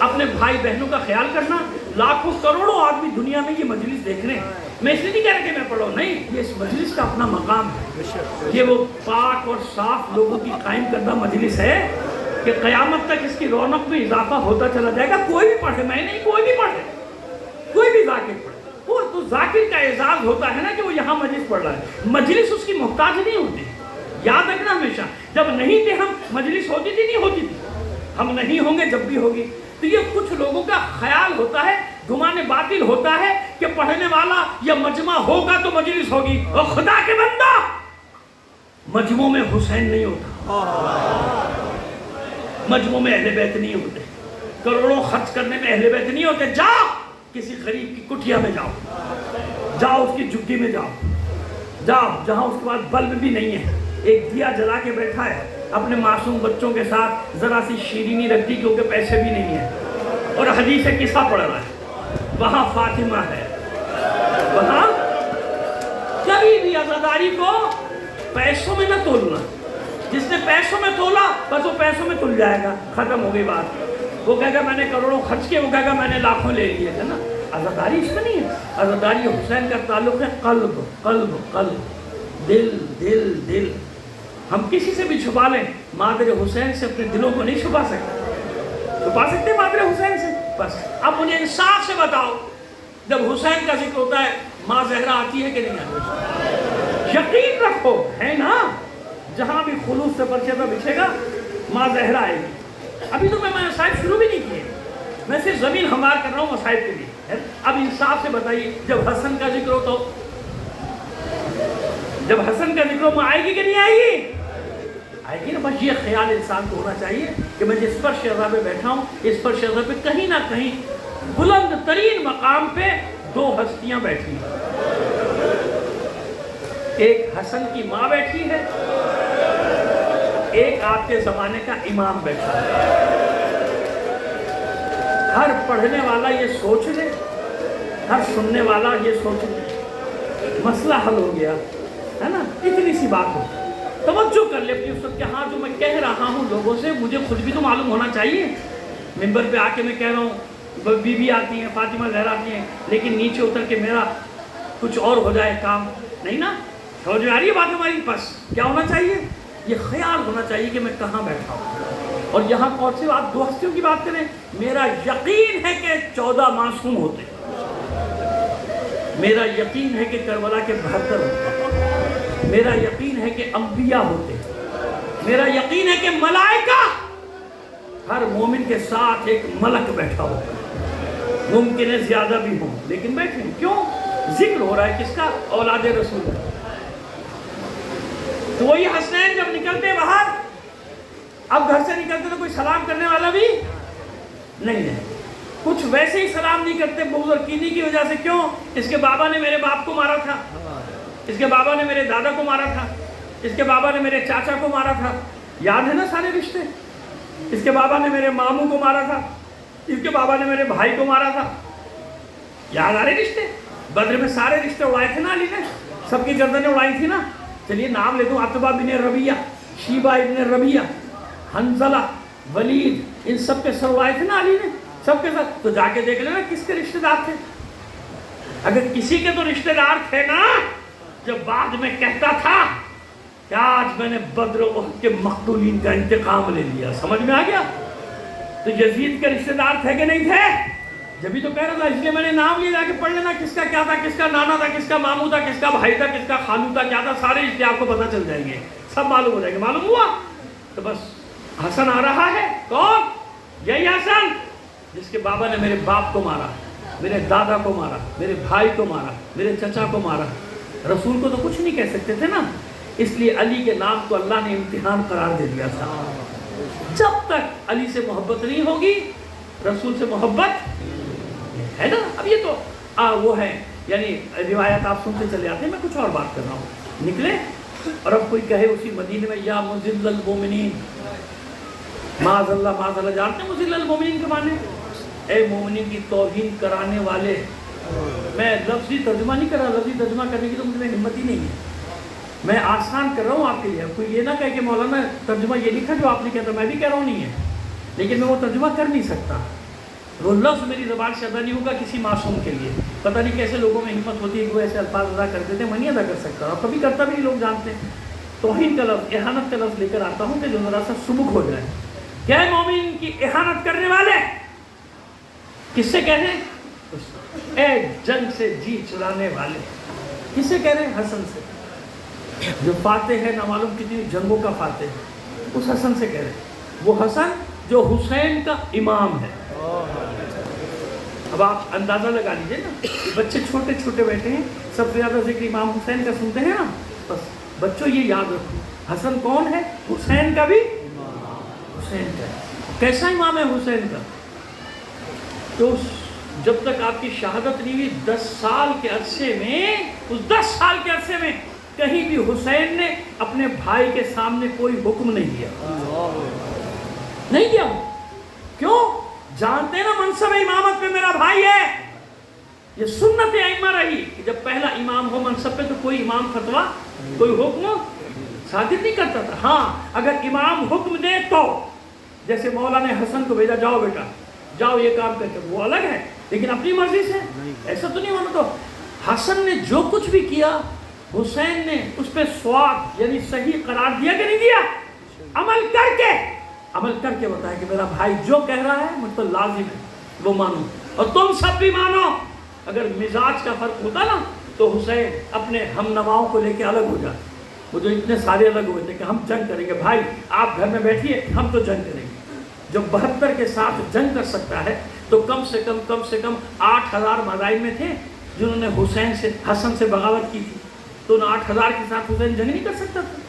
اپنے بھائی بہنوں کا خیال کرنا. لاکھوں کروڑوں آدمی دنیا میں یہ مجلس دیکھ رہے ہیں. میں اس لیے نہیں کہہ رہا کہ میں پڑھوں، نہیں، یہ اس مجلس کا اپنا مقام ہے. یہ وہ پاک اور صاف لوگوں کی قائم کردہ مجلس ہے کہ قیامت تک اس کی رونق میں اضافہ ہوتا چلا جائے گا. کوئی بھی پڑھے، میں نہیں، کوئی بھی پڑھے، کوئی بھی ذاکر پڑھے. وہ تو ذاکر کا اعزاز ہوتا ہے نا کہ وہ یہاں مجلس پڑھ رہا ہے. مجلس اس کی محتاج نہیں ہوتی. یاد رکھنا ہمیشہ، جب نہیں تھے ہم مجلس ہوتی تھی نہیں ہوتی تھی، ہم نہیں ہوں گے جب بھی ہوگی. تو یہ کچھ لوگوں کا خیال ہوتا ہے، گمان باطل ہوتا ہے کہ پڑھنے والا یا مجمع ہوگا تو مجلس ہوگی. اور خدا کے بندہ، مجموع میں حسین نہیں ہوتا، مجموع میں اہل بیت نہیں ہوتے، کروڑوں خرچ کرنے میں اہل بیت نہیں ہوتے. جاؤ کسی غریب کی کٹھیا میں جاؤ، جاؤ اس کی جھگی میں جاؤ، جاؤ جہاں اس کے بعد بلب بھی نہیں ہے، ایک دیا جلا کے بیٹھا ہے اپنے معصوم بچوں کے ساتھ، ذرا سی شیرینی رکھتی کیونکہ پیسے بھی نہیں ہیں، اور حدیث قصہ پڑھ رہا ہے. وہاں فاطمہ ہے. وہاں کبھی بھی عزاداری کو پیسوں میں نہ تولنا. جس نے پیسوں میں تولا بس وہ پیسوں میں تل جائے گا، ختم ہو گئی بات. وہ کہے گا میں نے کروڑوں خرچ کیے، وہ کہے گا میں نے لاکھوں لے لیے تھے نا. عزاداری اس میں نہیں ہے. عزاداری حسین کا تعلق ہے قلب قلب قلب، دل دل دل. ہم کسی سے بھی چھپا لیں، مادر حسین سے اپنے دلوں کو نہیں چھپا سکتے مادر حسین سے. بس اب مجھے انصاف سے بتاؤ، جب حسین کا ذکر ہوتا ہے ماں زہرا آتی ہے کہ نہیں آتی؟ یقین رکھو ہے نا، جہاں بھی خلوص سے پرچہ بچھے گا ماں زہرا آئے گی. ابھی تو میں مصائب شروع بھی نہیں کیے، میں صرف زمین ہموار کر رہا ہوں مصائب کے لیے. اب انصاف سے بتائیے، جب حسن کا ذکر ہو تو جب حسن کا ذکر ہو ماں آئے گی کہ نہیں آئے گی؟ آئے گی نا. بس یہ خیال انسان کو ہونا چاہیے کہ میں جس فرش عزا پہ بیٹھا ہوں، اس فرش عزا پہ کہیں نہ کہیں بلند ترین مقام پہ دو ہستیاں بیٹھی ہیں. ایک حسن کی ماں بیٹھی ہے، ایک آپ کے زمانے کا امام بیٹھا ہے. ہر پڑھنے والا یہ سوچ لے، ہر سننے والا یہ سوچ لے، مسئلہ حل ہو گیا ہے نا. اتنی سی بات ہو، توجہ کر لے اپنی اس وقت کہ ہاں جو میں کہہ رہا ہوں لوگوں سے مجھے خود بھی تو معلوم ہونا چاہیے. ممبر پہ آ کے میں کہہ رہا ہوں، بی بی آتی ہیں، فاطمہ زہرا آتی ہیں، لیکن نیچے اتر کے میرا کچھ اور ہو جائے کام نہیں نا. سمجھ میں آ رہی ہے بات ہماری؟ بس کیا ہونا چاہیے؟ یہ خیال ہونا چاہیے کہ میں کہاں بیٹھا ہوں. اور یہاں کون سی بات، دو ہستیوں کی بات کریں. میرا یقین ہے کہ 14 معصوم ہوتے، میرا یقین ہے کہ کربلا کے 72 ہوتے، میرا یقین ہے کہ انبیاء ہوتے، میرا یقین ہے کہ ملائکہ، ہر مومن کے ساتھ ایک ملک بیٹھا ہوتا. ممکن ہے زیادہ بھی ہوں لیکن بیٹھے. کیوں؟ ذکر ہو رہا ہے کس کا؟ اولاد رسول کا. تو وہی حسنین جب نکلتے باہر، اب گھر سے نکلتے تو کوئی سلام کرنے والا بھی نہیں ہے. کچھ ویسے ہی سلام نہیں کرتے بغض اور کینی کی وجہ سے. کیوں؟ اس کے بابا نے میرے باپ کو مارا تھا، اس کے بابا نے میرے دادا کو مارا تھا، اس کے بابا نے میرے چاچا کو مارا تھا. یاد ہے نا سارے رشتے؟ اس کے بابا نے میرے ماموں کو مارا تھا، اس کے بابا نے میرے بھائی کو مارا تھا. یاد آ رہے رشتے؟ بدر میں سارے رشتے اڑائے تھے نا علی نے، سب کی گردنیں اڑائی تھی نا. چلیے نام لے دوں، عتبہ بن ربیعہ، شیبہ ابن ربیعہ، حنظلہ، ولید، ان سب کے سر اڑائے تھے نا علی نے، سب کے ساتھ. تو جا کے دیکھ لینا کس کے رشتے دار تھے. اگر کسی کے تو رشتے دار تھے نا، جب بعد میں کہتا تھا کہ آج میں نے بدر و احد کے مقتولین کا انتقام لے لیا. سمجھ میں آ گیا؟ تو یزید کے رشتے دار تھے کہ نہیں تھے؟ جبھی تو کہہ رہا تھا، اس لیے میں نے نام لیا، جا کے پڑھ لینا کس کا کیا تھا، کس کا نانا تھا، کس کا ماموں تھا، کس کا بھائی تھا، کس کا خالو تھا، کیا تھا. سارے رشتے آپ کو پتہ چل جائیں گے، سب معلوم ہو جائیں گے. معلوم ہوا؟ تو بس حسن آ رہا ہے. کون؟ یہی حسن جس کے بابا نے میرے باپ کو مارا، میرے دادا کو مارا، میرے بھائی کو مارا، میرے چچا کو مارا. رسول کو تو کچھ نہیں کہہ سکتے تھے نا، اس لیے علی کے نام کو اللہ نے امتحان قرار دے دیا تھا. جب تک علی سے محبت نہیں ہوگی، رسول سے محبت ہے نا. اب یہ تو وہ ہے، یعنی روایت آپ سنتے چلے آتے ہیں. میں کچھ اور بات کر رہا ہوں. نکلے اور اب کوئی کہے اسی مدینے میں یا مذل المومنین، معاذ اللہ معاذ اللہ. جانتے ہیں مذل المومنین کے معنی؟ اے مومنین کی توہین کرانے والے. میں لفظی ترجمہ نہیں کر رہا، لفظی ترجمہ کرنے کی تو مجھ میں ہمت ہی نہیں ہے. میں آسان کر رہا ہوں آپ کے لیے. کوئی یہ نہ کہے کہ مولانا ترجمہ یہ لکھا جو آپ نے کہا تھا، میں بھی کہہ رہا ہوں نہیں ہے. لیکن میں وہ ترجمہ کر نہیں سکتا، وہ لفظ میری زبان سے ادا نہیں ہوگا کسی معصوم کے لیے۔ پتہ نہیں کیسے لوگوں میں ہمت ہوتی ہے کہ وہ ایسے الفاظ ادا کرتے تھے، میں نہیں ادا کر سکتا، اور کبھی کرتا بھی نہیں، لوگ جانتے ہیں۔ توہین کا لفظ، اہانت کا لفظ لے کر آتا ہوں کہ جو ذرا سا سبک ہو جائے۔ کیا ہے مومن کی اہانت کرنے والے کس سے کہہ رہے ہیں؟ اے جنگ سے جی چرانے والے، کس سے کہہ رہے ہیں؟ حسن سے، جو فاتح ہے، نہ معلوم کتنی جنگوں کا فاتح ہے، اس حسن سے کہہ رہے ہیں۔ وہ حسن جو حسین کا امام ہے۔ اب آپ اندازہ لگا لیجئے نا، کہ بچے چھوٹے چھوٹے بیٹھے ہیں، سب سے زیادہ ذکر امام حسین کا سنتے ہیں نا، بس بچوں یہ یاد رکھو، حسن کون ہے؟ حسین کا بھی حسین کا ہے۔ کیسا امام ہے حسین کا؟ تو جب تک آپ کی شہادت نہیں ہوئی 10 سال کے عرصے میں، اس 10 سال کے عرصے میں کہیں بھی حسین نے اپنے بھائی کے سامنے کوئی حکم نہیں دیا، نہیں دیا۔ کیوں؟ جانتے ہیں نا منصب امامت پہ میرا بھائی ہے۔ یہ سنت ائمہ رہی کہ جب پہلا امام ہو منصب پہ تو کوئی امام فتویٰ، کوئی حکم صادر نہیں کرتا تھا۔ ہاں اگر امام حکم دے تو، جیسے مولا نے حسن کو بھیجا، جاؤ بیٹا جاؤ یہ کام کرتے، وہ الگ ہے، لیکن اپنی مرضی سے ایسا تو نہیں ہونا۔ تو حسن نے جو کچھ بھی کیا، حسین نے اس پہ صواب یعنی صحیح قرار دیا کہ نہیں دیا؟ عمل کر کے بتایا کہ میرا بھائی جو کہہ رہا ہے مجھ پر لازم ہے وہ مانو، اور تم سب بھی مانو۔ اگر مزاج کا فرق ہوتا نا تو حسین اپنے ہم نواؤں کو لے کے الگ ہو جاتے۔ وہ جو اتنے سارے الگ ہوئے تھے کہ ہم جنگ کریں گے، بھائی آپ گھر میں بیٹھیے، ہم تو جنگ کریں گے۔ جو 72 کے ساتھ جنگ کر سکتا ہے تو کم سے کم 8000 مدائن میں تھے جنہوں نے حسن سے بغاوت کی تھی، تو ان 8000 کے ساتھ حسین جنگ نہیں کر سکتا تھا۔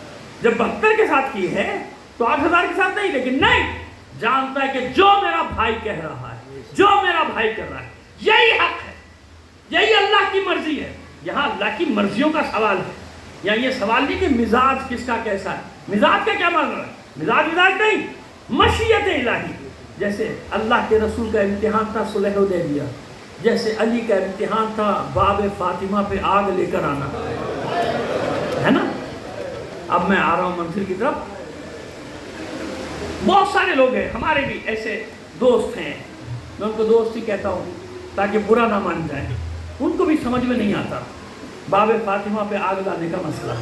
جب 72 کے ساتھ کی ہے تو 8000 کے ساتھ نہیں، لیکن نہیں، جانتا ہے کہ جو میرا بھائی کہہ رہا ہے، جو میرا بھائی کر رہا ہے، یہی حق ہے، یہی اللہ کی مرضی ہے۔ یہاں اللہ کی مرضیوں کا سوال ہے، یہاں یہ سوال نہیں کہ مزاج کس کا کیسا ہے۔ مزاج کا کیا معنی ہے؟ مزاج نہیں، مشیت الہی۔ جیسے اللہ کے رسول کا امتحان تھا صلح حدیبیہ، جیسے علی کا امتحان تھا باب فاطمہ پہ آگ لے کر آنا، ہے نا۔ اب میں آ رہا ہوں منزل کی طرف۔ بہت سارے لوگ ہیں، ہمارے بھی ایسے دوست ہیں، میں ان کو دوست ہی کہتا ہوں تاکہ برا نہ مان جائیں، ان کو بھی سمجھ میں نہیں آتا باب فاطمہ پہ آگ لانے کا مسئلہ،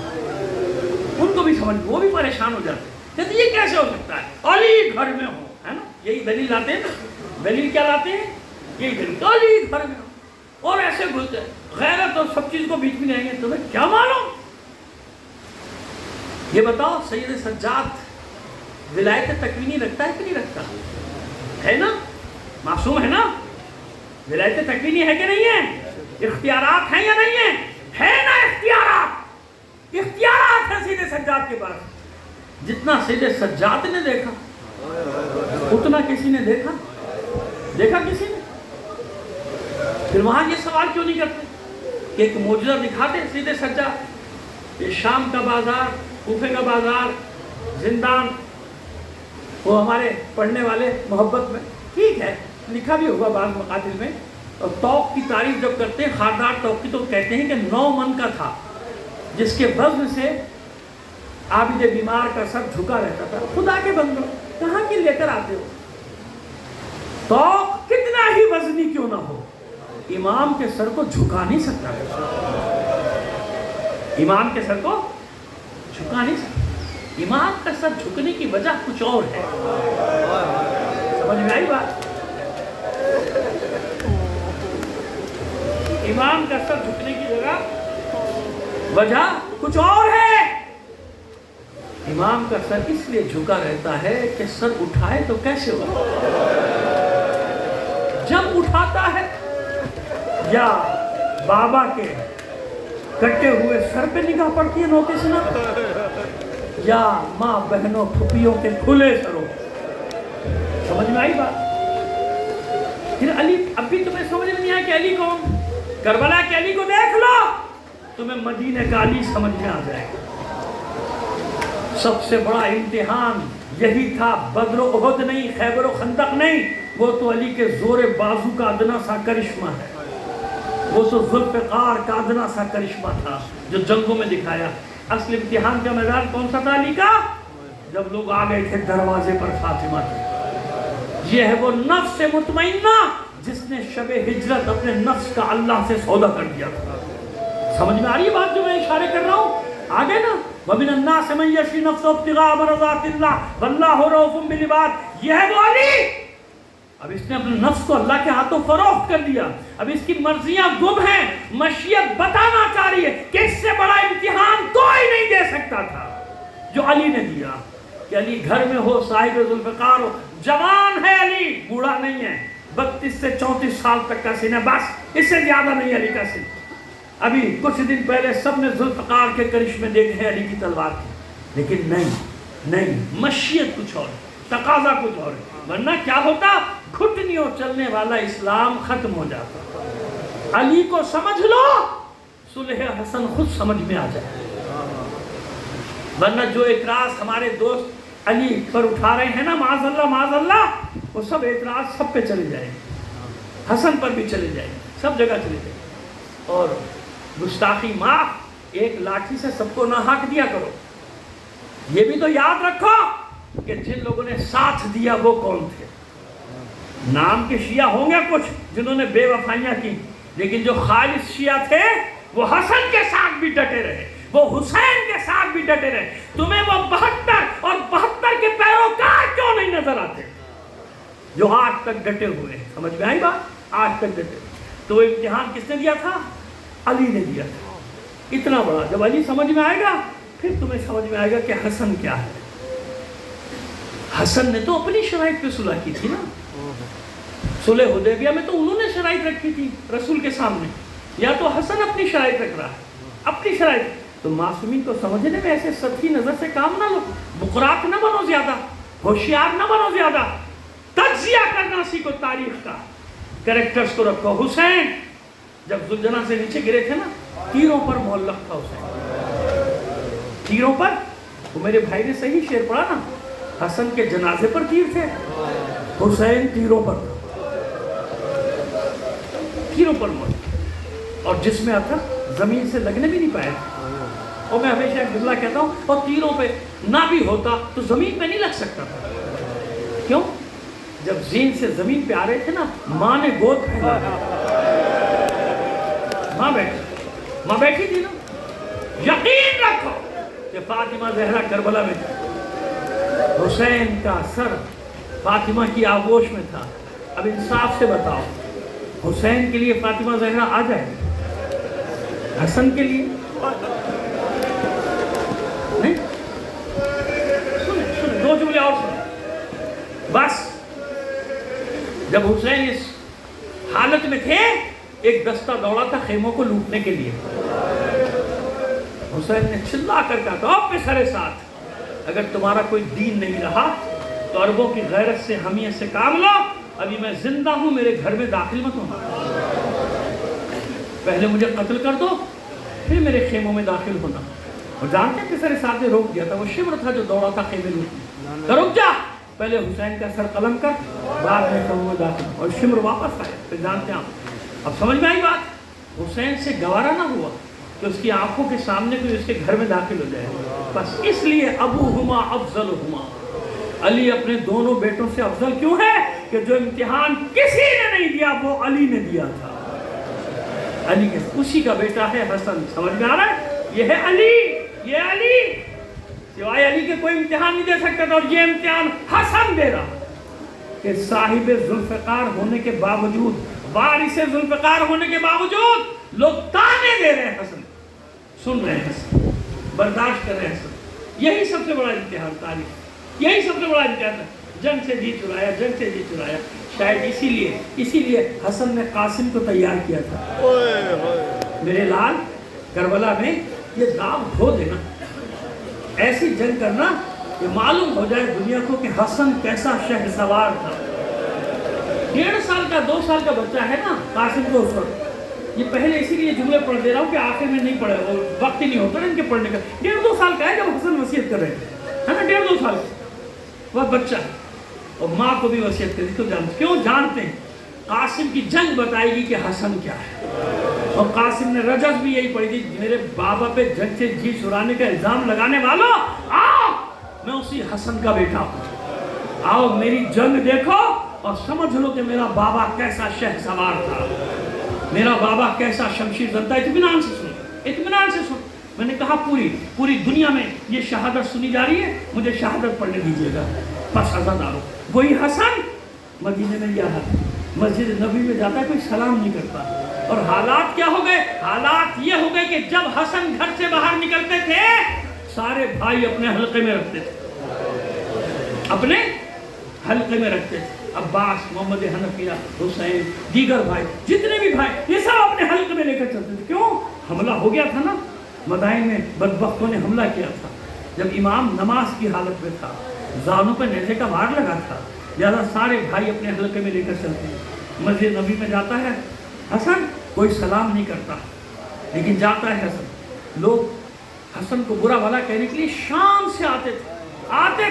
ان کو بھی سمجھ، وہ بھی پریشان ہو جاتے ہیں کہ یہ کیسے ہو سکتا ہے، علی گھر میں ہو، ہے نا، یہی دلیل لاتے ہیں نا۔ دلیل کیا لاتے ہیں؟ یہی دلیل، علی گھر میں ہو، اور ایسے گھستے ہیں، غیرت اور سب چیز کو بیچ میں لیں گے، تمہیں کیا معلوم؟ یہ بتاؤ سید سجاد ولایت تکوینی رکھتا ہے کہ نہیں رکھتا؟ ہے نا، معصوم ہے نا، ولایت تکوینی ہے کہ نہیں ہے؟ اختیارات ہیں یا نہیں ہیں؟ ہے نا اختیارات، اختیارات ہیں سید سجاد کے پاس۔ جتنا سید سجاد نے دیکھا اتنا کسی نے دیکھا کسی نے؟ پھر وہاں یہ سوال کیوں نہیں کرتے کہ ایک معجزہ دکھاتے سید سجاد؟ یہ شام کا بازار، کوفے کا بازار، زندان، وہ ہمارے پڑھنے والے محبت میں ٹھیک ہے لکھا بھی ہوگا بعض مقاتل میں، اور توق کی تعریف جب کرتے ہیں، خاردار توق کی، تو کہتے ہیں کہ 9 من کا تھا، جس کے وزن سے عابد بیمار کا سر جھکا رہتا تھا۔ خدا کے بندو کہاں کی لے کر آتے ہو؟ توق کتنا ہی وزنی کیوں نہ ہو، امام کے سر کو جھکا نہیں سکتا، امام کے سر کو جھکا نہیں سکتا۔ امام کا سر جھکنے کی وجہ کچھ اور ہے، سمجھ میں آئی بات؟ امام کا سر جھکنے کی وجہ کچھ اور ہے۔ امام کا سر اس لیے جھکا رہتا ہے کہ سر اٹھائے تو کیسے ہو؟ جب اٹھاتا ہے یا بابا کے کٹے ہوئے سر پہ نگاہ پڑتی ہے نوٹس نہ، یا ماں بہنوں پھپھیوں کے کھلے سروں، سمجھ میں آئی بات؟ پھر علی، اب بھی تمہیں سمجھ میں نہیں آیا کہ علی کون؟ کربلا کے علی کو دیکھ لو، تمہیں مدینہ کا علی سمجھ میں آ جائے گا۔ سب سے بڑا امتحان یہی تھا، بدر و احد نہیں، خیبر و خندق نہیں، وہ تو علی کے زور بازو کا ادنا سا کرشمہ ہے، وہ تو ذوالفقار کا ادنا سا کرشمہ تھا جو جنگوں میں دکھایا۔ اصل امتحان کا میدان کون سا تھا علی کا؟ جب لوگ آ گئے تھے دروازے پر فاطمہ کے، یہ ہے وہ نفس مطمئنہ جس نے شب ہجرت اپنے نفس کا اللہ سے سودا کر دیا تھا. سمجھ میں آ رہی ہے بات جو میں اشارے کر رہا ہوں؟ آگے نا وَمِنَ النَّاسِ مَن يَشْرِي نَفْسَهُ ابْتِغَاءَ مَرْضَاتِ اللَّهِ وَاللَّهُ رَءُوفٌ بِالْعِبَادِ. یہ ہے وہ علی. اب اس نے اپنے نفس کو اللہ کے ہاتھوں فروخت کر دیا. اب اس کی مرضیاں گم ہیں. مشیت بتانا چاہ رہی ہے کہ اس سے بڑا امتحان کوئی نہیں دے سکتا تھا جو علی نے دیا. کہ علی گھر میں ہو، صاحب ذوالفقار ہو، جوان ہے علی، بوڑھا نہیں ہے. 32 سے 34 سال تک کا سن ہے، بس اس سے زیادہ نہیں علی کا سن. ابھی کچھ دن پہلے سب نے ذوالفقار کے کرشمے دیکھے ہیں علی کی تلوار کی، لیکن نہیں، مشیت کچھ اور، تقاضا کچھ اور. ورنہ کیا ہوتا؟ گھٹنیوں چلنے والا اسلام ختم ہو جاتا. علی کو سمجھ لو، صلح حسن خود سمجھ میں آ جائے. ورنہ جو اعتراض ہمارے دوست علی پر اٹھا رہے ہیں نا، معاذ اللہ، وہ سب اعتراض سب پہ چلے جائیں، حسن پر بھی چلے جائیں، سب جگہ چلے جائیں. اور گستاخی معاف، ایک لاٹھی سے سب کو نہ ہانک دیا کرو. یہ بھی تو یاد رکھو کہ جن لوگوں نے ساتھ دیا وہ کون تھے. نام کے شیعہ ہوں گے کچھ جنہوں نے بے وفائیاں کی، لیکن جو خالص شیعہ تھے وہ حسن کے ساتھ بھی ڈٹے رہے، وہ حسین کے ساتھ بھی ڈٹے رہے. تمہیں وہ 72 اور 72 کے پیروکار کیوں نہیں نظر آتے جو آج تک ڈٹے ہوئے ہیں؟ سمجھ میں آئی بات؟ آج تک ڈٹے. تو وہ امتحان کس نے دیا تھا؟ علی نے دیا تھا. اتنا بڑا. جب علی سمجھ میں آئے گا پھر تمہیں سمجھ میں آئے گا کہ حسن کیا ہے. حسن نے تو اپنی شرائط پہ صلح کی تھی نا. صلح حدیبیہ میں تو انہوں نے شرائط رکھی تھی رسول کے سامنے. یا تو حسن اپنی شرائط رکھ رہا ہے، اپنی شرائط. تو معصومین کو سمجھنے میں ایسے سطحی نظر سے کام نہ لو. بقراط نہ بنو زیادہ، ہوشیار نہ بنو زیادہ. تجزیہ کرنا سیکھو تاریخ کا. کریکٹرز کو رکھو. حسین جب ذوالجناح سے نیچے گرے تھے نا، تیروں پر معلق تھا حسین. تیروں پر. وہ میرے بھائی نے صحیح شعر پڑھا نا، حسن کے جنازے پر تیر تھے، حسین تیروں پر تھا. تیروں پر معلق. اور جس میں آتا زمین سے لگنے بھی نہیں پائے. اور میں ہمیشہ ایک جملہ کہتا ہوں، اور تیروں پہ نہ بھی ہوتا تو زمین پہ نہیں لگ سکتا تھا. کیوں؟ جب زین سے زمین پہ آ رہے تھے نا، ماں نے گود پھیلا دی. ماں بیٹھی تھی نا. یقین رکھو کہ فاطمہ زہرا کربلا میں تھی، حسین کا سر فاطمہ کی آغوش میں تھا. اب انصاف سے بتاؤ، حسین کے لیے فاطمہ زہرا آ جائے، حسن کے لیے نہیں؟ سنیں 2 جملے اور سنیں بس. جب حسین اس حالت میں تھے، ایک دستہ دوڑا تھا خیموں کو لوٹنے کے لیے. حسین نے چلا کر کہا تو اب سرے ساتھ، اگر تمہارا کوئی دین نہیں رہا تو عربوں کی غیرت سے، حمیت سے کام لو. ابھی میں زندہ ہوں، میرے گھر میں داخل مت ہونا. پہلے مجھے قتل کر دو، پھر میرے خیموں میں داخل ہونا. اور جانتے ہیں کہ سرے ساتھ نے روک دیا تھا. وہ شمر تھا جو دوڑا تھا خیمے لوٹنے. تو رک جا، پہلے حسین کا سر قلم کر، بعد میں خیموں میں داخل. اور شمر واپس آئے. پھر جانتے ہیں آپ، اب سمجھ میں آئی بات. حسین سے گوارا نہ ہوا کہ اس کی آنکھوں کے سامنے کوئی اس کے گھر میں داخل ہو جائے. بس اس لیے ابوہما افضلہما، علی اپنے دونوں بیٹوں سے افضل کیوں ہے؟ کہ جو امتحان کسی نے نہیں دیا وہ علی نے دیا تھا. علی کے اسی کا بیٹا ہے حسن. سمجھ میں آ رہا ہے؟ یہ ہے علی. یہ علی سوائے علی کے کوئی امتحان نہیں دے سکتا تھا. اور یہ امتحان حسن دے رہا کہ صاحب ذوالفقار ہونے کے باوجود، وارث ذوالفقار ہونے کے باوجود لوگ تانے دے رہے ہیں. حسن سن رہے ہیں، حسن برداشت کر رہے ہیں. حسن یہی سب سے بڑا امتحان تاریخ. یہی سب سے بڑا امتحان ہے. جنگ سے جی چرایا، جنگ سے جی چرایا. شاید اسی لیے حسن نے قاسم کو تیار کیا تھا. میرے لال کربلا میں یہ داغ دھو دینا، ایسی جنگ کرنا کہ معلوم ہو جائے دنیا کو کہ حسن کیسا شہر سوار تھا. 1.5 سال کا 2 سال کا بچہ ہے نا قاسم کو اس وقت. یہ پہلے اسی لیے جملے پڑھ دے رہا ہوں کہ آخر میں نہیں پڑھے، اور وقت ہی نہیں ہوتا نا ان کے پڑھنے کا. 1.5-2 سال کا ہے جب حسن وصیت کر رہے تھے، ہے نا. 1.5-2 سال کا وہ بچہ ہے. اور ماں کو بھی وصیت کری. تو جانتے کیوں؟ جانتے ہیں قاسم کی جنگ بتائے گی کہ حسن کیا ہے. اور قاسم نے رجز بھی یہی پڑھی تھی، میرے بابا پہ جنگ سے جی چرانے کا الزام لگانے والوں، آؤ میں اسی حسن کا بیٹا ہوں، آؤ میری جنگ دیکھو اور سمجھ لو کہ میرا بابا کیسا شہ سوار تھا، میرا بابا کیسا شمشیر زن تھا۔ اطمینان سے سن، اطمینان سے سن۔ میں نے کہا پوری دنیا میں یہ شہادت سنی جا رہی ہے، مجھے شہادت پڑھنے دیجیے گا۔ بس عزادارو، وہی حسن مدینے میں یہ حال، مسجد نبی میں جاتا ہے کوئی سلام نہیں کرتا۔ اور حالات کیا ہو گئے؟ حالات یہ ہو گئے کہ جب حسن گھر سے باہر نکلتے تھے سارے بھائی اپنے حلقے میں رکھتے تھے، اپنے حلقے میں رکھتے تھے۔ عباس، محمد حنفیہ، حسین، دیگر بھائی، جتنے بھی بھائی، یہ سب اپنے حلقے میں لے کر چلتے تھے۔ کیوں؟ حملہ ہو گیا تھا نا، مدائن میں بدبختوں نے حملہ کیا تھا، جب امام نماز کی حالت میں تھا، زانوں پہ نیزے کا وار لگا تھا، لہذا سارے بھائی اپنے حلقے میں لے کر چلتے ہیں۔ مسجد نبی میں جاتا ہے حسن، کوئی سلام نہیں کرتا، لیکن جاتا ہے حسن۔ لوگ حسن کو برا بھلا کہنے کے لیے شام سے آتے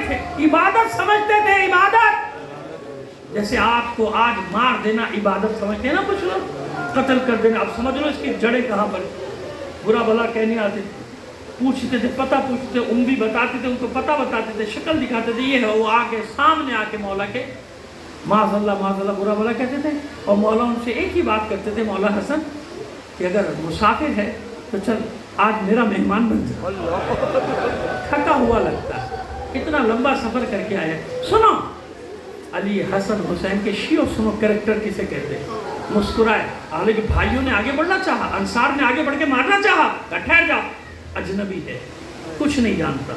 تھے، عبادت سمجھتے تھے، عبادت۔ جیسے آپ کو آج مار دینا عبادت سمجھتے ہیں نا کچھ لوگ، قتل کر دینا، اب سمجھ لو اس کی جڑیں کہاں پر۔ برا بھلا کہنے آتے تھے، پوچھتے تھے، پتہ پوچھتے تھے، بھی بتاتے تھے، ان کو پتہ بتاتے تھے، شکل دکھاتے تھے، یہ ہے وہ، آ کے سامنے آ کے مولا کے معاذ اللہ برا بھلا کہتے تھے۔ اور مولا ان سے ایک ہی بات کرتے تھے، مولا حسن کہ اگر مسافر ہے تو چل آج میرا مہمان بن جا، تھکا ہوا لگتا ہے، اتنا لمبا سفر کر کے آیا۔ سنو علی حسن حسین کے شیعہ سنو کریکٹر کسے کہتے ہیں۔ مسکرائے، حالانکہ بھائیوں نے آگے بڑھنا چاہا، انصار نے آگے بڑھ کے مارنا چاہا، ٹھہر جاؤ، اجنبی ہے، کچھ نہیں جانتا۔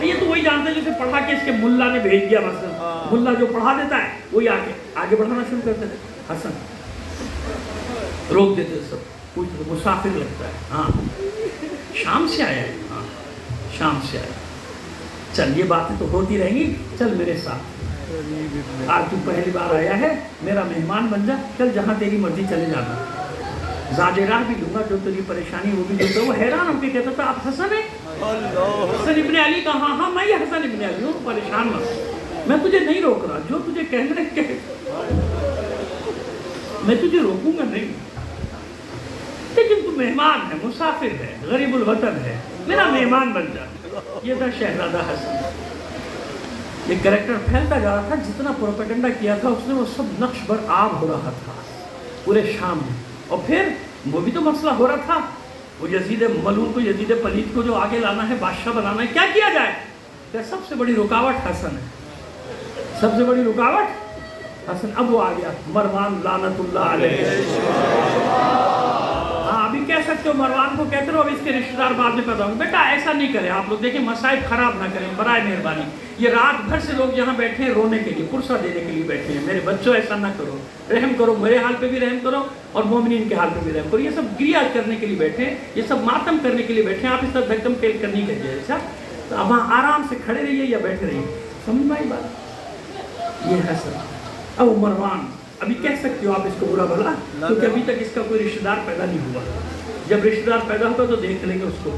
یہ تو وہی جانتے ہیں جسے پڑھا کے اس کے ملا نے بھیج دیا، مثلا ملا جو پڑھا دیتا ہے وہی آگے بڑھانا شروع کرتے تھے۔ حسن روک دیتے سب، پوچھتے مسافر لگتا ہے، ہاں شام سے آیا ہے، ہاں شام سے آیا، چل یہ باتیں تو ہوتی رہیں گی، چل میرے ساتھ، آج تو پہلی بار آیا ہے، میرا مہمان بن جا، چل جہاں تیری مرضی چلے جانا، زاجرہ بھی دوں گا، جو تیری پریشانی وہ بھی دوں گا۔ وہ حیران ہو کے کہتا تھا آپ حسن ہیں؟ حسن ابن علی کا، ہاں ہاں میں یہ حسن ابن علی ہوں، پریشان مت، میں تجھے نہیں روک رہا، جو تجھے کہنا ہے کہہ، میں تجھے روکوں گا نہیں، لیکن تو مہمان ہے، مسافر ہے، غریب الوطن ہے، میرا مہمان بن جا۔ یہ تھا شہزادہ حسن۔ یہ کریکٹر پھیلتا جا رہا تھا، جتنا پروپیگنڈا کیا تھا اس نے وہ سب نقش بر آب ہو رہا تھا پورے شام میں۔ اور پھر وہ بھی تو مسئلہ ہو رہا تھا، وہ یزید ملعون کو، یزید پلید کو جو آگے لانا ہے، بادشاہ بنانا ہے، کیا کیا جائے؟ کہ سب سے بڑی رکاوٹ حسن ہے، سب سے بڑی رکاوٹ حسن۔ اب وہ آ گیا مروان لعنت اللہ علیہ۔ ہاں ابھی کہہ سکتے ہو مروان کو کہتے رہو، اب اس کے رشتہ دار بعد میں پیدا ہوں گے۔ بیٹا ایسا نہیں کریں آپ لوگ، دیکھیں مسائب خراب نہ کریں برائے مہربانی، یہ رات بھر سے لوگ یہاں بیٹھے ہیں رونے کے لیے، پرسہ دینے کے لیے بیٹھے ہیں، میرے بچوں ایسا نہ کرو، رحم کرو، میرے حال پہ بھی رحم کرو اور مومنین کے حال پہ بھی رحم کرو۔ یہ سب گریہ کرنے کے لیے بیٹھے ہیں، یہ سب ماتم کرنے کے لیے بیٹھے ہیں، آپ اس طرح دھکم پیل کرنی کہتے ہیں ایسا، تو اب وہاں آرام سے کھڑے رہیے یا بیٹھے رہیے، سمجھ میں آئی بات؟ یہ ہے سر۔ اب مروان ابھی کہہ سکتے ہو آپ اس کو برا بھلا، کیونکہ ابھی تک اس کا کوئی رشتہ دار پیدا نہیں ہوا، جب رشتہ دار پیدا ہوگا تو دیکھ لیں گے اس کو،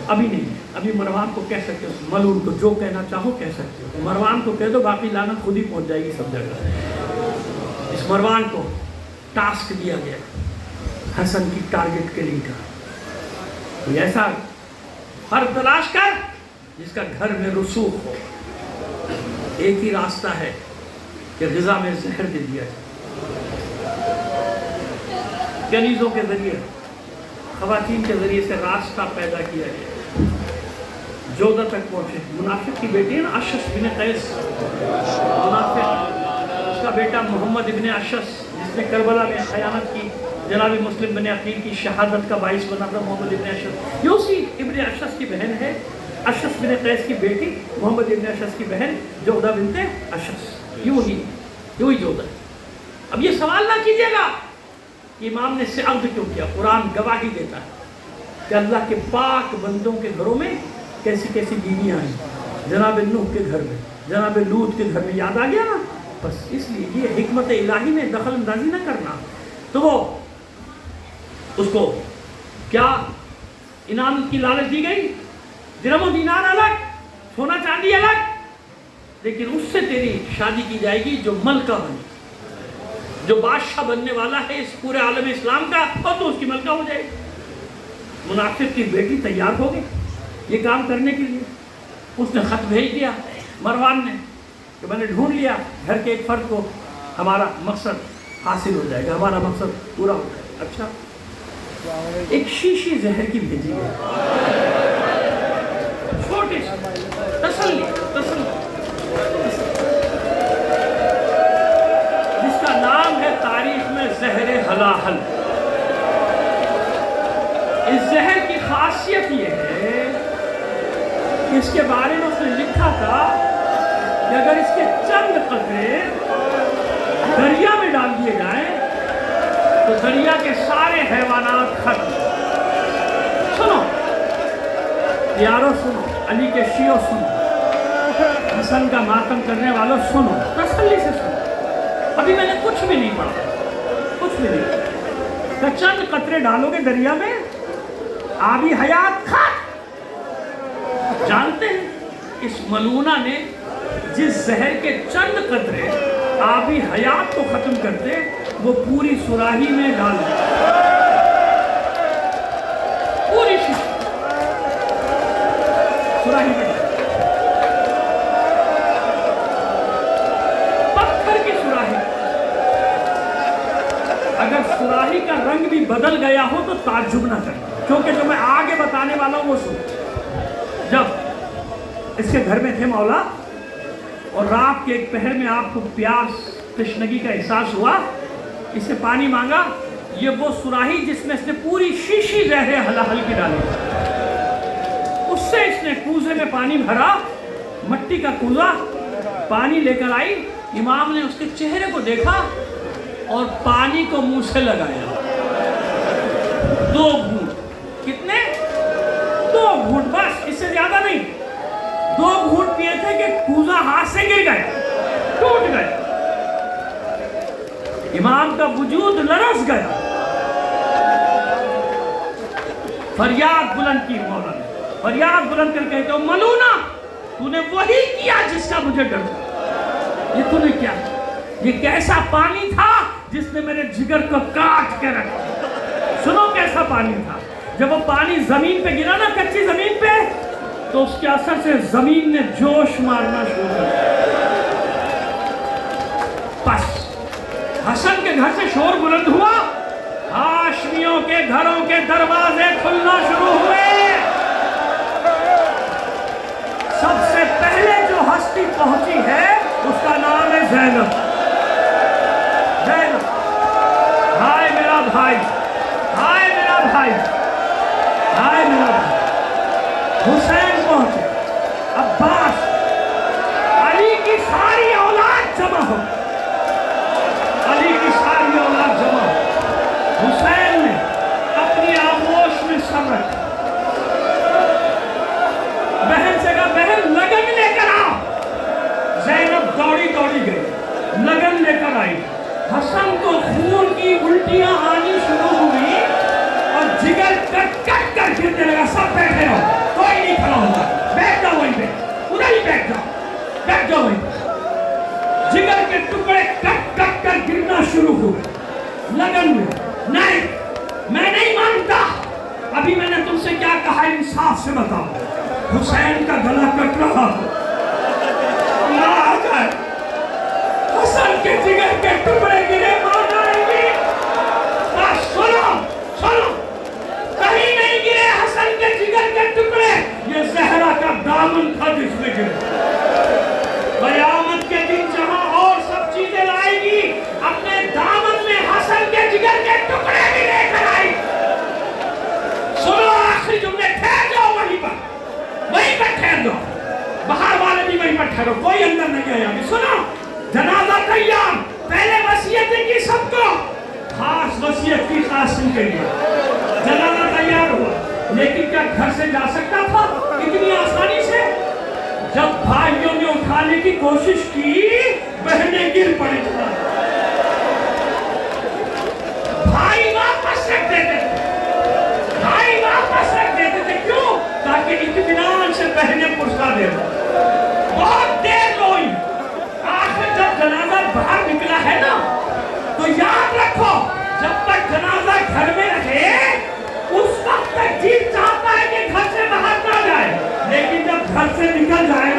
ابھی نہیں۔ ابھی مروان کو کہہ سکتے ہو، ملعون کو جو کہنا چاہو کہہ سکتے ہو، مروان کو کہہ دو، باقی لعنت خود ہی پہنچ جائے گی سب جگہ۔ اس مروان کو ٹاسک دیا گیا حسن کی ٹارگٹ کلنگ کا، کوئی ایسا ہر تلاش کر جس کا گھر میں رسوخ ہو۔ ایک ہی راستہ ہے کہ غذا میں زہر دے دیا جائے، کنیزوں کے ذریعے، خواتین کے ذریعے سے راستہ پیدا کیا گیا، جودہ تک پہنچے۔ منافق کی بیٹی ہے نا اشش بن قیس، منافق، اس کا بیٹا محمد ابن اشش جس نے کربلا میں خیانت کی، جناب مسلم بن عقیل کی شہادت کا باعث بنا تھا محمد ابن اشش، یہ اسی ابن اشش کی بہن ہے، اشش بن قیس کی بیٹی محمد ابن اشش کی بہن جودہ بنت اشش، یوں ہی جودہ۔ اب یہ سوال نہ کیجیے گا کہ امام نے اس سے عقد کیوں کیا، قرآن گواہی دیتا ہے کہ اللہ کے پاک بندوں کے گھروں میں کیسی کیسی بیویاں آئیں، جناب نوح کے گھر میں، جناب لوط کے گھر میں، یاد آ گیا نا؟ بس اس لیے یہ حکمت الہی میں دخل اندازی نہ کرنا۔ تو وہ اس کو کیا انعام کی لالچ دی گئی، درہم و دینار الگ، سونا چاندی الگ، لیکن اس سے تیری شادی کی جائے گی جو ملکہ بنی، جو بادشاہ بننے والا ہے اس پورے عالم اسلام کا، اور تو اس کی ملکہ ہو جائے گی۔ منافق کی بیٹی تیار ہو گئی یہ کام کرنے کے لیے، اس نے خط بھیج دیا مروان نے کہ میں نے ڈھونڈ لیا گھر کے ایک فرد کو، ہمارا مقصد حاصل ہو جائے گا، ہمارا مقصد پورا ہو جائے گا۔ اچھا، ایک شیشی زہر کی بھیجی ہے، چھوٹی سی تسلی، جس کا نام ہے تاریخ میں زہر ہلاہل۔ اس زہر کی خاصیت یہ ہے کہ اس کے بارے میں اس نے لکھا تھا کہ اگر اس کے چند قطرے دریا میں ڈال دیے جائیں تو دریا کے سارے حیوانات ختم۔ سنو یارو، سنو علی کے شیعوں، سنو حسن کا ماتم کرنے والوں، سنو تسلی سے سنو۔ ابھی میں نے کچھ بھی نہیں پڑھا، کچھ بھی نہیں کہ چند قطرے ڈالو گے دریا میں، آبی حیات ختم۔ جانتے ہیں اس ملونہ نے جس زہر کے چند قطرے آبی حیات کو ختم کرتے وہ پوری سراہی میں ڈال دیا، پوری سراہی میں ڈال، پتھر کی سراہی۔ اگر سراہی کا رنگ بھی بدل گیا ہو تو تعجب نہ کرنا، کیونکہ جو میں آگے بتانے والا ہوں وہ سن۔ جب اس کے گھر میں تھے مولا اور رات کے ایک پہر میں آپ کو پیاس تشنگی کا احساس ہوا، اس سے پانی مانگا، یہ وہ سراہی جس میں اس نے پوری شیشی زہر ہلاہل کی ڈالی، اس سے اس نے کوزے میں پانی بھرا، مٹی کا کوزہ، پانی لے کر آئی۔ امام نے اس کے چہرے کو دیکھا اور پانی کو منہ سے لگایا، 2 گھونٹ۔ کتنے؟ 2 گھونٹ، بس اس سے زیادہ نہیں۔ 2 گھونٹ پیے تھے کہ کوزہ ہاتھ سے گر گیا، ٹوٹ گیا، امام کا وجود لرز گیا۔ فریاد بلند کی مولا نے، فریاد بلند کر کہتے ہو ملونہ تو نے وہی کیا جس کا مجھے ڈر تھا۔ یہ تو نے کیا، یہ کیسا پانی تھا جس نے میرے جگر کو کاٹ کے رکھا۔ سنو کیسا پانی تھا، جب وہ پانی زمین پہ گرا نا، کچی زمین پہ، تو اس کے اثر سے زمین نے جوش مارنا شروع کر دیا۔ بس حسن کے گھر سے شور بلند ہوا، ہاشمیوں کے گھروں کے دروازے کھلنا شروع ہوئے۔ سب سے پہلے جو ہستی پہنچی ہے اس کا نام ہے زینب۔ زینب، ہائے میرا بھائی، ہائے میرا بھائی، ہائے میرا بھائی۔ حسین پہنچے، عباس، علی کی ساری اولاد جمع ہو، علی کی ساری اولاد جمع ہو۔ حسین نے اپنی آغوش میں سر رکھا، بہن سے کہا بہن لگن لے کر آؤ۔ زینب دوڑی دوڑی گئی، لگن لے کر آئی۔ حسن کو خون کی الٹیاں آنی شروع ہوئی اور جگر کٹ کٹ کر گرنے لگا۔ سب بیٹھے رہو، کوئی نہیں کھڑا ہوگا، بیٹھ جاؤ وہیں پہ، ادھر ہی بیٹھ جاؤ، بیٹھ جاؤ وہیں پہ۔ جگر کے ٹکڑے کٹ کٹ کر گرنا شروع ہوئے لگن میں۔ نہیں، میں نہیں مانتا، ابھی میں نے تم سے کیا کہا، انصاف سے بتاؤ۔ حسین کا گلا کٹ رہا، اللہ آ جائے، حسن کے جگر کے ٹکڑے گرے، مان آئے گی۔ بس سنو سنو، کہیں نہیں گرے حسن کے جگر کے ٹکڑے، یہ زہرا کا دامن تھا جس میں گرے۔ قیامت کے دن جہاں اور سب چیزیں لائے گی، اپنے دامن میں حسن کے جگر کے ٹکڑے بھی لے کر آئی۔ سنو آخری جملے، ٹھہر جاؤ وہیں پر ٹھہر جاؤ، باہر والے بھی وہیں پر ٹھہرو، کوئی اندر نہیں آیا۔ سنو، جنازہ تیار، پہلے وصیتیں کی سب کو، خاص وصیت کی قاسم کے لیے۔ جنازہ تیار ہوا، لیکن کیا گھر سے جا سکتا تھا اتنی آسانی سے؟ جب بھائیوں نے اٹھانے کی کوشش کی، بہنیں گر پڑی۔ بھائی واپس رکھ دیتے تھے، بھائی واپس رکھ دیتے تھے، کیوں؟ تاکہ اطمینان سے بہنیں پرسا دے۔ بہت دیر روئی، آخر جب جنازہ باہر نکلا ہے نا، تو یاد رکھو جب تک جنازہ گھر میں رہے اس وقت تک جیت چاہتا ہے کہ گھر سے باہر نہ جائے، لیکن جب گھر سے نکل جائے